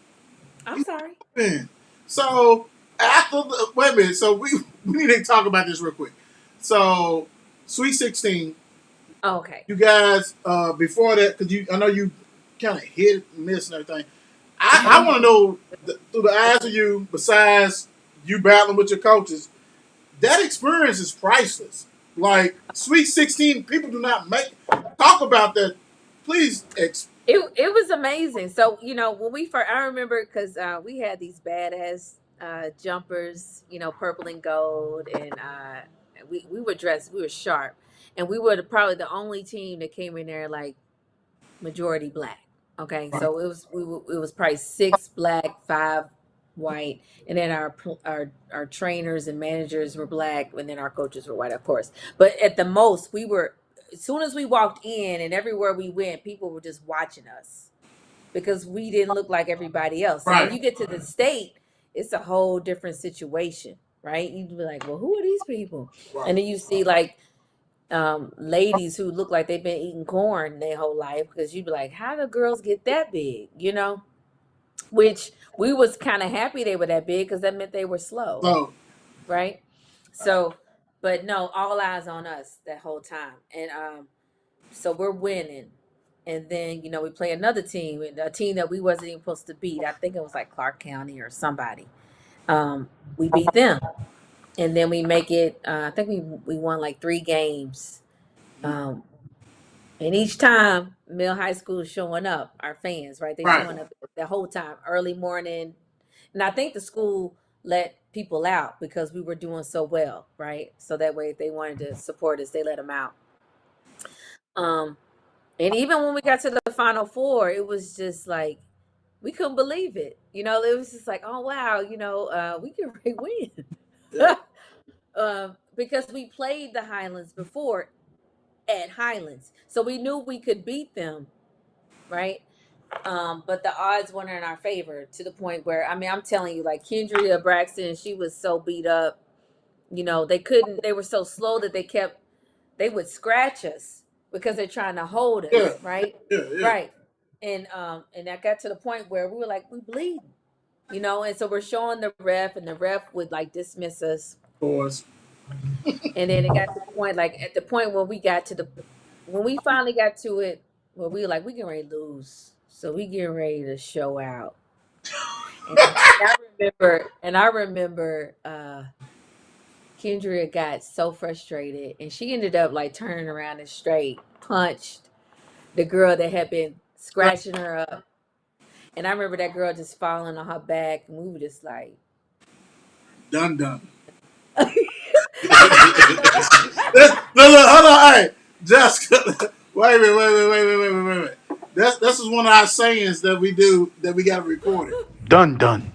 I'm You sorry. jumping. So after wait a minute. So we need to talk about this real quick. So Sweet 16. Oh, okay. You guys before that because I know you kind of hit and miss and everything. I want to know through the eyes of you, besides you battling with your coaches, that experience is priceless. Like Sweet 16, people do not talk about that. Please, It was amazing. So when we first, I remember because we had these badass jumpers, purple and gold, and we were dressed, we were sharp, and we were probably the only team that came in there like majority black. Okay, right, so it was probably 6 black, 5 white, and then our trainers and managers were black, and then our coaches were white, of course. But at the most, we were as soon as we walked in and everywhere we went, people were just watching us because we didn't look like everybody else. So when right, you get to the state, it's a whole different situation, right? You'd be like, well, who are these people? right. And then you see like ladies who look like they've been eating corn their whole life because you'd be like, how do girls get that big? Which we was kind of happy they were that big because that meant they were slow, So right? So, but no, all eyes on us that whole time, and so we're winning. And then we play another team, a team that we wasn't even supposed to beat. I think it was like Clark County or somebody. We beat them, and then we make it. I think we won like 3 games. Um, and each time, Mill High School is showing up. Our fans, right? They right, showing up the whole time, early morning. And I think the school let people out because we were doing so well, right? So that way, if they wanted to support us, they let them out. Um, and even when we got to the final four, it was just like we couldn't believe it. It was just like, oh wow, we can win. Yeah. Because we played the Highlands before at Highlands, so we knew we could beat them, right? But the odds weren't in our favor to the point where, I mean, I'm telling you, like Kendria Braxton, she was so beat up. They were so slow that they would scratch us because they're trying to hold Yeah. us, right? Yeah. Right. And that got to the point where we were like, we bleeding, and so we're showing the ref, and the ref would like dismiss us. Of course. And then it got to the point, like at the point when we finally got to it, where we were like, we getting ready to lose. So we getting ready to show out. And I remember Kendria got so frustrated, and she ended up like turning around and straight punched the girl that had been scratching her up. And I remember that girl just falling on her back, and we were just like, Done. like, Look, hold on, hey, Jessica. Wait a minute, wait. This is one of our sayings that we do that we got recorded. Done. done.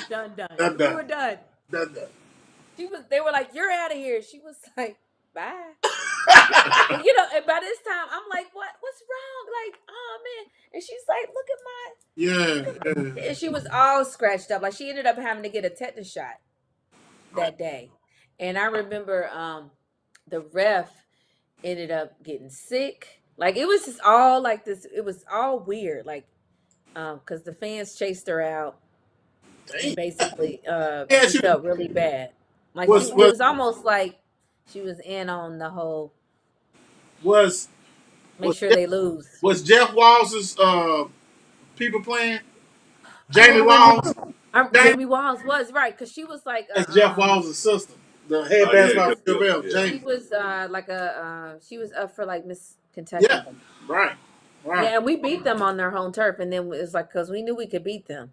Done. We were done. Done. They were like, you're out of here. She was like, bye. And by this time, I'm like, what's wrong? Like, oh man. And she's like, look at Yeah. my. And she was all scratched up. Like, she ended up having to get a tetanus shot that day. And I remember the ref ended up getting sick. Like, it was just all like this. It was all weird. Like, because the fans chased her out, and Dang. basically Yeah, she felt really bad. Like, was it was was almost like she was in on the whole was make was sure they lose. was Jeff Walls's people playing? Oh, Jamie Walls. Jamie Jamie Walls was right, because she was like That's Jeff Wall's sister, the head Oh yeah, basketball good deal. field. Yeah. she Jamie. was she was up for like Miss Yeah. Kentucky. Right. Yeah, and we beat them on their home turf, and then it was like, because we knew we could beat them,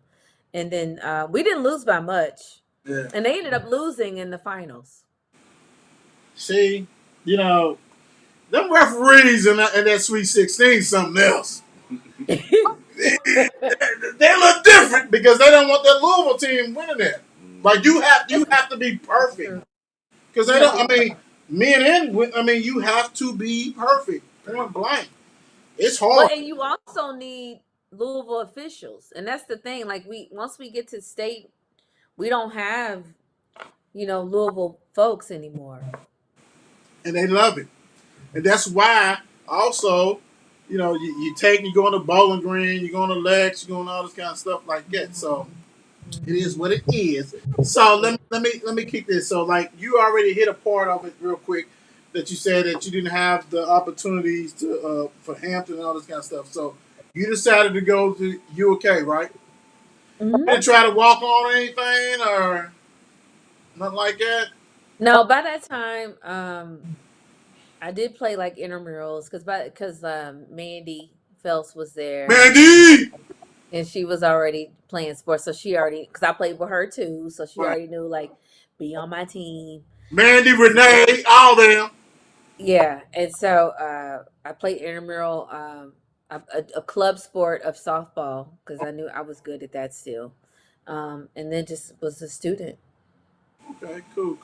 and then we didn't lose by much, Yeah. and they ended up losing in the finals. See, you know, them referees in that Sweet 16 something else. They look different because they don't want that Louisville team winning it. Like you have to be That's perfect true. because You they have to don't. be perfect. I mean, you have to be perfect. Point blank. It's Well, hard. and you also need Louisville officials, and that's the thing. Like, once we get to state, we don't have Louisville folks anymore. And they love it. And that's why also, you go on the Bowling Green, you go on the Lex, you go on all this kind of stuff like that. So it is what it is. So Yeah. let me keep this. So like you already hit a part of it real quick that you said that you didn't have the opportunities to for Hampton and all this kind of stuff. So you decided to go to UK, right? Hmm. You didn't try to walk on anything or nothing like that. No, by that time, I did play like intramurals because Mandy Phelps was there, Mandy, and she was already playing sports, so she already, because I played with her too, so she right? already knew, like, be on my team. Mandy, Renee, all them. Yeah, and so I played intramural, a club sport of softball, because I knew I was good at that still, and then just was a student. Okay, cool.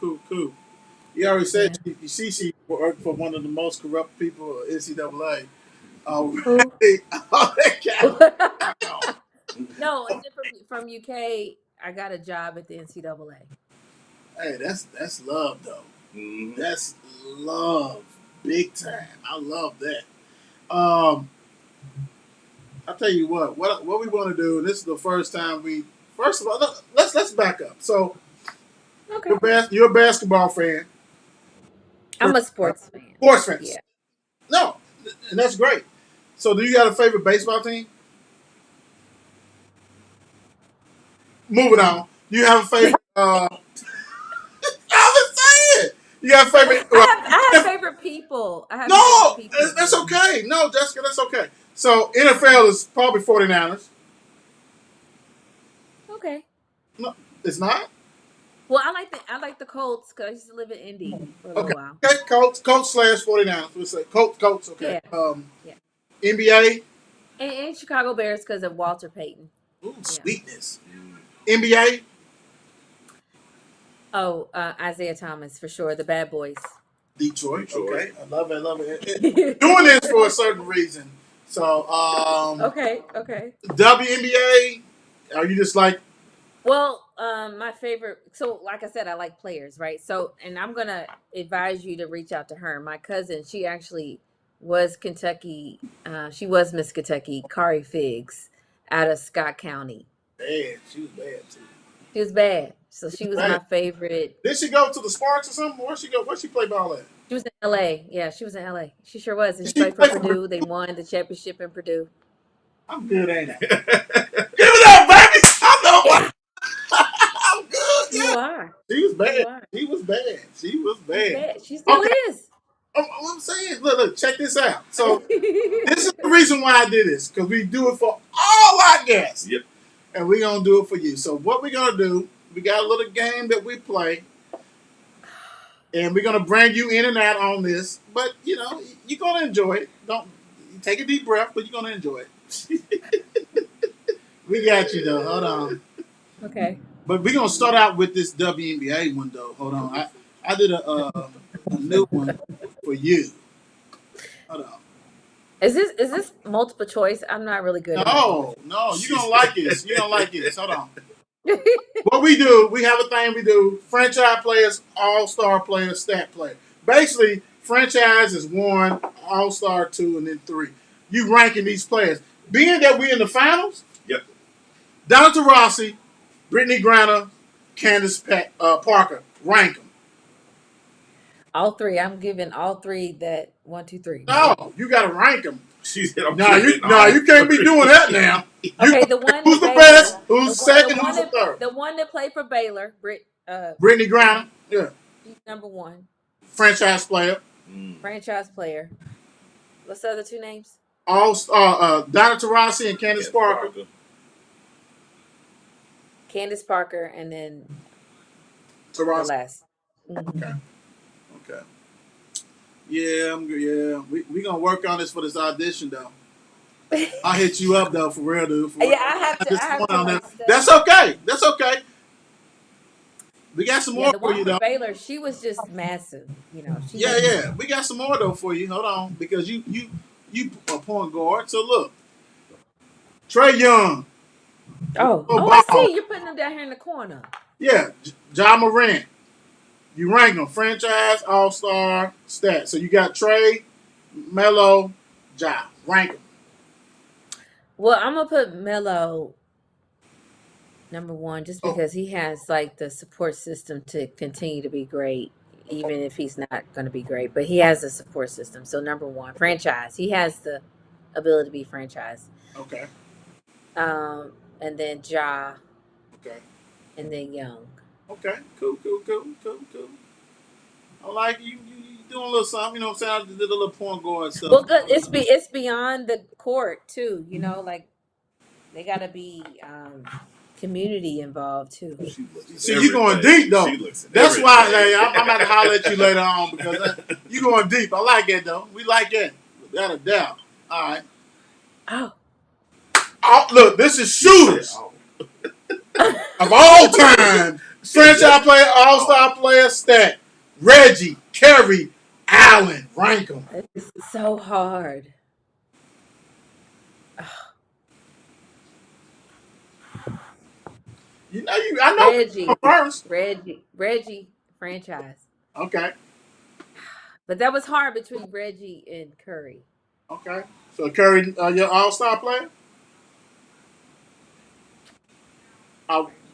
You already said Yeah. she worked for one of the most corrupt people at NCAA. Already, Who? all that kind of, No, and then from UK, I got a job at the NCAA. hey, that's love though. Mm-hmm. That's love, big time. I love that. Um, I'll tell you what we want to do. This is the first time we. First of all, let's back up. So Okay. you're a basketball fan, I'm a sports fan. sports fans. Yeah. No, and that's great. So do you got a favorite baseball team? Moving on. Do you have a favorite? I was saying. You got a favorite? I have favorite people. I have favorite No, people in that's the league. okay. No, Jessica, that's okay. So NFL is probably 49ers. Okay. No, it's not. Well, I like the Colts because I used to live in Indy for a little Okay. while. Okay. Colts slash 49ers. We'll say Colts. Okay. Yeah, yeah, NBA. and Chicago Bears because of Walter Payton. Ooh, Yeah. sweetness. NBA. Oh, Isaiah Thomas for sure. The Bad Boys. Detroit. Detroit. Okay. I love it. I love it. We're doing this for a certain reason. So, Okay, okay. WNBA. Are you just like, Well, my favorite. So, like I said, I like players, right? So, and I'm gonna advise you to reach out to her. My cousin, she actually was Kentucky. She was Miss Kentucky, Kari Figs, out of Scott County. bad? She was bad too. She was bad. So she was Bad. my favorite. Did she go to the Sparks or something? Where she go? Where she play ball at? She was in LA. Yeah, she was in LA. She sure was. And Did she she played for play for? Purdue. They won the championship in Purdue. I'm good, ain't I? Give it up, baby. I know what. Yeah, I'm good. you Yeah. are. She was You bad. are. She was bad. She was She's bad. bad. She still Okay. is. I'm saying, look, check this out. So this is the reason why I did this, because we do it for all our guests. Yep. And we're gonna do it for you. So what we're gonna do, we got a little game that we play, and we're gonna bring you in and out on this. But you know, you're gonna enjoy it. Don't take a deep breath, but you're gonna enjoy it. We got you though. Hold on. Okay. But we're gonna start out with this WNBA one though. Hold on. I did a new one for you. Hold on. Is this multiple choice? I'm not really good at multiple No, you don't like this. You don't like this. Hold on. What we do, we have a thing we do: franchise players, all-star players, stat player. Basically, franchise is 1, all-star 2, and then 3. You ranking these players. Being that we're in the finals, Yep. Donald Rossi, Brittany Griner, Parker, rank them. All three. I'm giving all three that 1, 2, 3. No, you got to rank them. She said, I'm No, giving you can't be doing that now. Okay, the one Who's that the Baylor, best? Who's second? Who's the third? the one that played for Baylor, Brittany Griner, yeah, she's number one, franchise player. franchise player. What's the other two names? Donna Taurasi and Candace Parker. Candace Parker, and then the Taurasi. last. Mhm. Okay. Yeah, we gonna work on this for this audition though. I'll hit you up though for real, dude. For real. Yeah, I have to On like that. study. That's okay. That's okay. We got some Yeah, more the for one you for though. Baylor, she was just massive. She Yeah, had yeah. We got some more though for you. Hold on, because you a point guard. So look, Trey Young, Oh, I ball. see. You're putting them down here in the corner. Yeah, Ja Morant. You rank them franchise, all star, stat. So you got Trey, Melo, Ja. Rank them. Well, I'm gonna put Melo number one just Oh, because he has like the support system to continue to be great, even if he's not going to be great. But he has a support system. So number one, franchise. He has the ability to be franchise. okay, And then Ja, okay, and then Young. okay. Cool. I like you doing a little something. You know what I'm saying? I did a little point guard stuff. Well, good. It's beyond the court too. Like they got to be community involved too. See, you going deep though. That's why I'm about to holler at you later on because you going deep. I like it though. We like it, without a doubt. All right. Oh. Look, this is shooters of all time. Franchise player, all-star player, stat. Reggie, Kerry, Allen, rank them. It's so hard. I know Reggie, first. Reggie, franchise. Okay. But that was hard between Reggie and Curry. Okay. So Curry, your all-star player?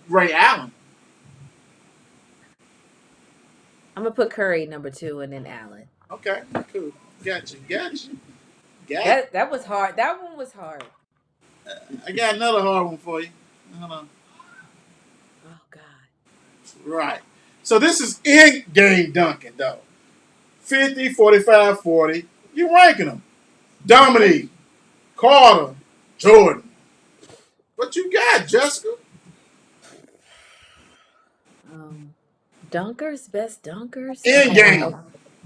Ray Allen. I'm gonna put Curry number 2 and then Allen. Okay, cool. Got you. That was hard. That one was hard. I got another hard one for you. Hold on. Oh God. Right. So this is in-game dunking, though. 50, 45, 40. You ranking them. Dominique, Carter, Jordan. What you got, Jessica? Dunkers, best dunkers. In Okay, game.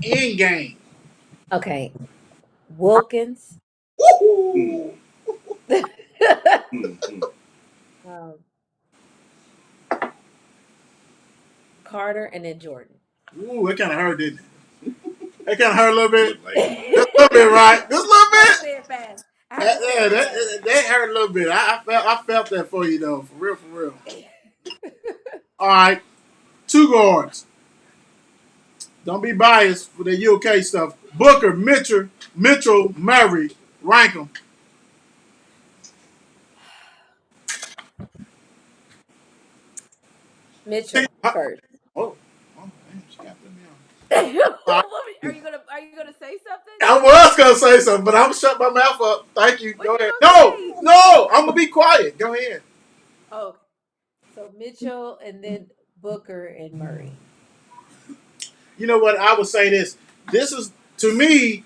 In game. okay. Wilkins, Woohoo! Mm-hmm. um, Carter, and then Jordan. Ooh, that kind of hurt, didn't it? That kind of hurt a little bit. Look like it. Just a little bit, right? Just a little I had to bit. say it fast. I had That, to say yeah, it fast. that hurt a little bit. I felt that for you though, for real, for real. All right, two guards. Don't be biased for the UK stuff. Booker, Mitchell, Murray, rank them. Mitchell first. Oh, man, she got me Are on. you gonna say something? I was gonna say something, but I'm gonna shut my mouth up. Thank you. What Go you ahead. gonna No, say? no, I'm gonna be quiet. Go ahead. Oh, so Mitchell and then Booker and Murray. You know what? I would say this. This is to me.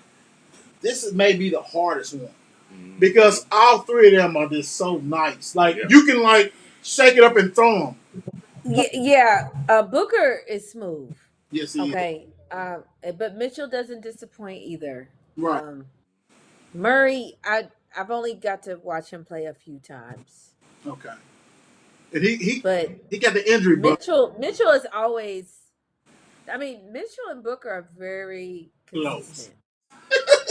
This is maybe the hardest one Mm-hmm. because all three of them are just so nice. Like Yeah. you can like shake it up and throw them. Yeah. Booker is smooth. Yes, he is. Okay. But Mitchell doesn't disappoint either. Right. Murray, I've only got to watch him play a few times, Okay. And he but he got the injury bug. Mitchell is always. I mean, Mitchell and Booker are very Close. consistent.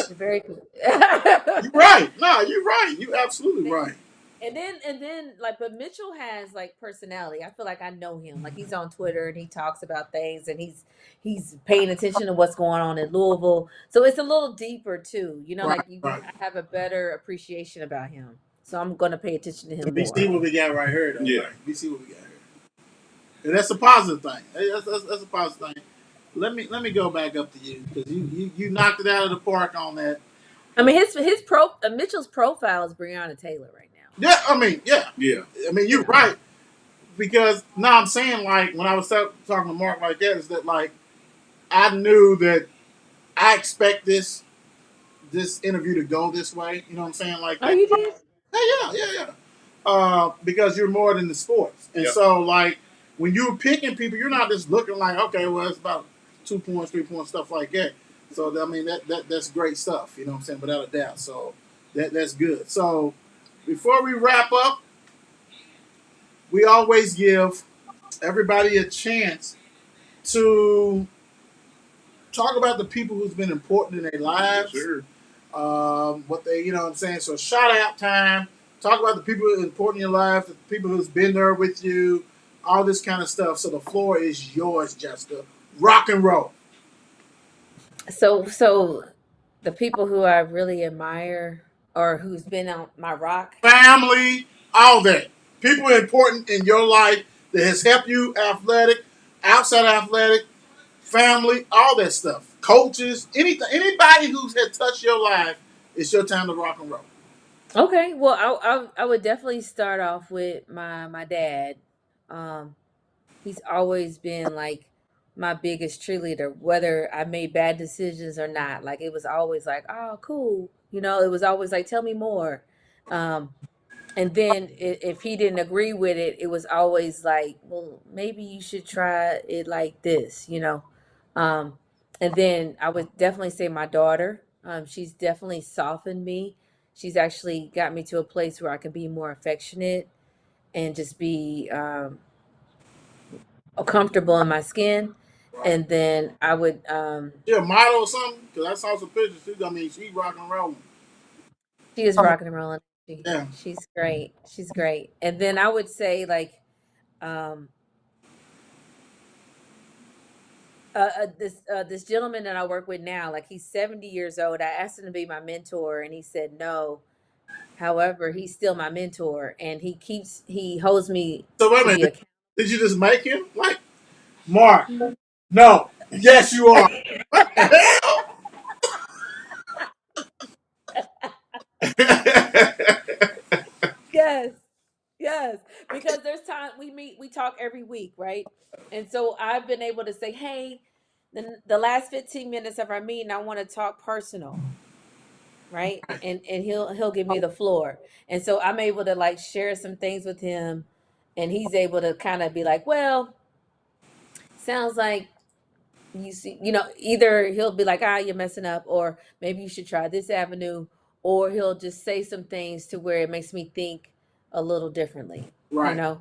They're very. You're right. No, you're right. You absolutely and, right. and then like, but Mitchell has like personality. I feel like I know him. Like he's on Twitter and he talks about things and he's paying attention to what's going on in Louisville. So it's a little deeper too. You know, Right. like Right. I have a better appreciation about him. So I'm gonna pay attention to So him we see more. what we got right here, though. Yeah. Right? We see what we got here, and that's a positive thing. That's a positive thing. Let me go back up to you because you knocked it out of the park on that. I mean, Mitchell's profile is Breonna Taylor right now. Yeah, I mean, yeah, Yeah. I mean, You you're know, right because now I'm saying like when I was talking to Mark like that is that like I knew that I expect this interview to go this way. You know what I'm saying? Like oh, that. you did? Yeah. Because you're more than the sports, and Yep. so like when you're picking people, you're not just looking like okay, well it's about 2 points, 3 points, stuff like that. So I mean that's great stuff. You know what I'm saying? Without a doubt. So that's good. So before we wrap up, we always give everybody a chance to talk about the people who's been important in their Yes, lives, sir. what they, you know what I'm saying? So shout out time. Talk about the people who are important in your life, the people who's been there with you, all this kind of stuff. So the floor is yours, Jessica. Rock and roll. So the people who I really admire or who's been on my rock. Family, all that. People important in your life that has helped you athletic, outside athletic, family, all that stuff. Coaches, anything, anybody who's had touched your life, it's your time to rock and roll. Okay, well, I would definitely start off with my dad. Um, he's always been like my biggest cheerleader, whether I made bad decisions or not. Like it was always like, oh, cool. You know, it was always like, tell me more. Um, and then if he didn't agree with it, it was always like, well, maybe you should try it like this, you know. Um, and then I would definitely say my daughter. She's definitely softened me. She's actually got me to a place where I can be more affectionate and just be comfortable in my skin. Right. And then I would She a model or something? Because I saw some pictures. I mean, she rocking and rolling. she is rocking and rolling. Yeah. She's great. She's great. And then I would say like um this gentleman that I work with now, like he's 70 years old. I asked him to be my mentor and he said no. However, he's still my mentor and he holds me So wait a to be minute. accountable. Did you just make him? Like, Mark. No. Yes, you are. What the hell? Yes. Yes. Because there's time we talk every week, right? And so I've been able to say, hey, the last 15 minutes of our meeting, I want to talk personal, right? And he'll give me the floor. And so I'm able to like share some things with him and he's able to kind of be like, well, sounds like you see, either he'll be like, you're messing up, or maybe you should try this avenue, or he'll just say some things to where it makes me think a little differently. Right.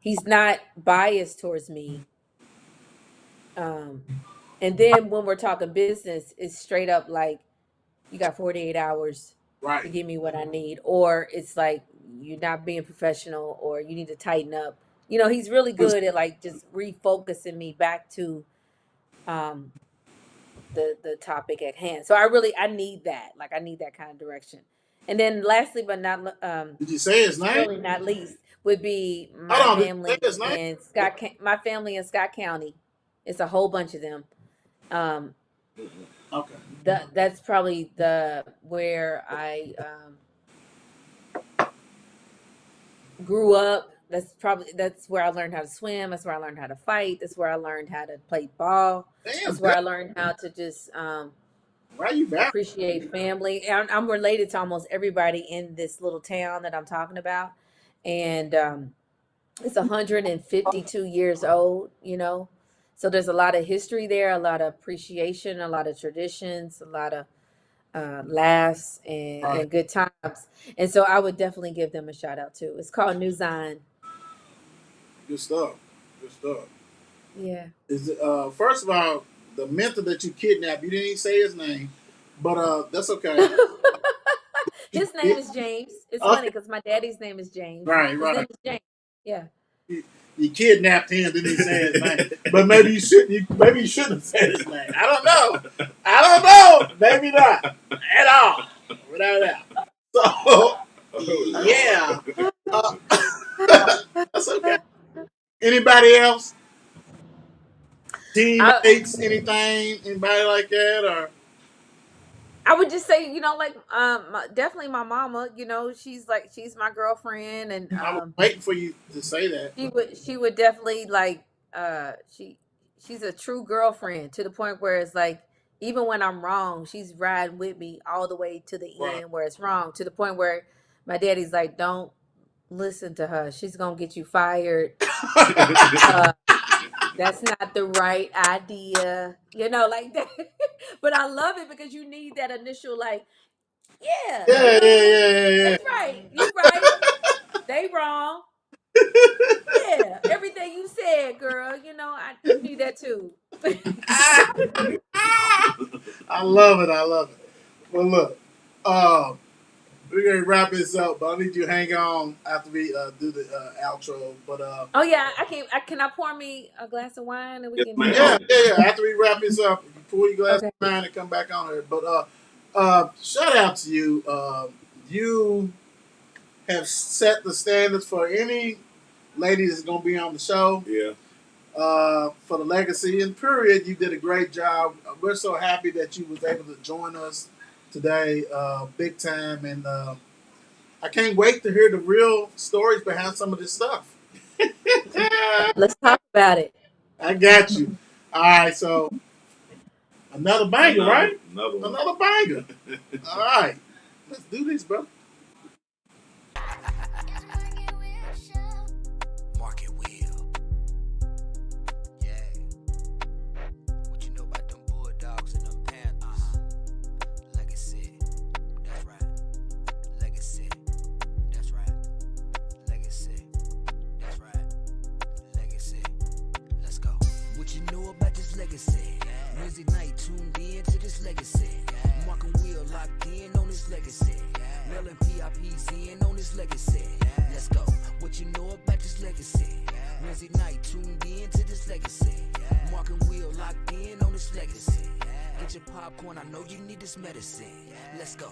He's not biased towards me. And then when we're talking business, it's straight up like, you got 48 hours to Right. give me what I need, or it's like, you're not being professional, or you need to tighten up. He's really good at like just refocusing me back to um the topic at hand. So I need that. Like, I need that kind of direction. And then lastly, but not Did you say his name? certainly not least, would be Hold my on. Did you say family his name? in my family in Scott County. It's a whole bunch of them. Um, Okay. that's probably the where I grew up. That's where I learned how to swim. That's where I learned how to fight. That's where I learned how to play ball. Damn. That's where I learned how to just Why are you back? appreciate family. I'm related to almost everybody in this little town that I'm talking about, and it's 152 years old. So there's a lot of history there, a lot of appreciation, a lot of traditions, a lot of laughs and good times. And so I would definitely give them a shout out too. It's called New Zion. Good stuff. Good stuff. Yeah. Is it, first of all, the mentor that you kidnapped, you didn't even say his name, but that's okay. His name is James. It's funny because my daddy's name is James. Right, His right. name is James. Yeah. You kidnapped him, didn't even say his name. But maybe you shouldn't. Maybe you shouldn't have said his name. I don't know. Maybe not at all. Without that. So yeah, that's okay. Anybody else? Teammates? Anything? Anybody like that? Or I would just say, like, definitely my mama. She's my girlfriend, and I was waiting for you to say that. she would definitely like she's a true girlfriend to the point where it's like, even when I'm wrong, she's riding with me all the way to the Right. end where it's wrong, to the point where my daddy's like, don't listen to her. She's gonna get you fired. That's not the right idea, like that. But I love it because you need that initial, like, yeah, Yeah. that's right. You right. They wrong. Yeah, everything you said, girl. You need that too. I love it. I love it. Well, look, we're gonna wrap this up, but I need you to hang on after we do the outro. But Oh yeah, can I pour me a glass of wine and we Yes, can ma'am. yeah. After we wrap this up, you pour your glass Okay. of wine and come back on here. But shout out to you. You have set the standards for any lady that's gonna be on the show. Yeah. For the legacy and period, you did a great job. We're so happy that you was able to join us today, big time, and I can't wait to hear the real stories behind some of this stuff. Let's talk about it. I got you. All right, so another banger, right? Another one. Another banger. All right, let's do this, bro. Market wheel. Yeah. What you know about them Bulldogs and them Panthers? Legacy. That's right. Legacy. That's right. Legacy. That's right. Legacy. Let's go. What you know about this legacy? Wednesday night tuned in to this legacy. Mark and Wheel locked in on this legacy. Mailing PRPs in on this legacy. Let's go. What you know about this legacy? Wednesday night tuned in to this legacy. Mark and Wheel locked in on this legacy. Get your popcorn, I know you need this medicine. Let's go.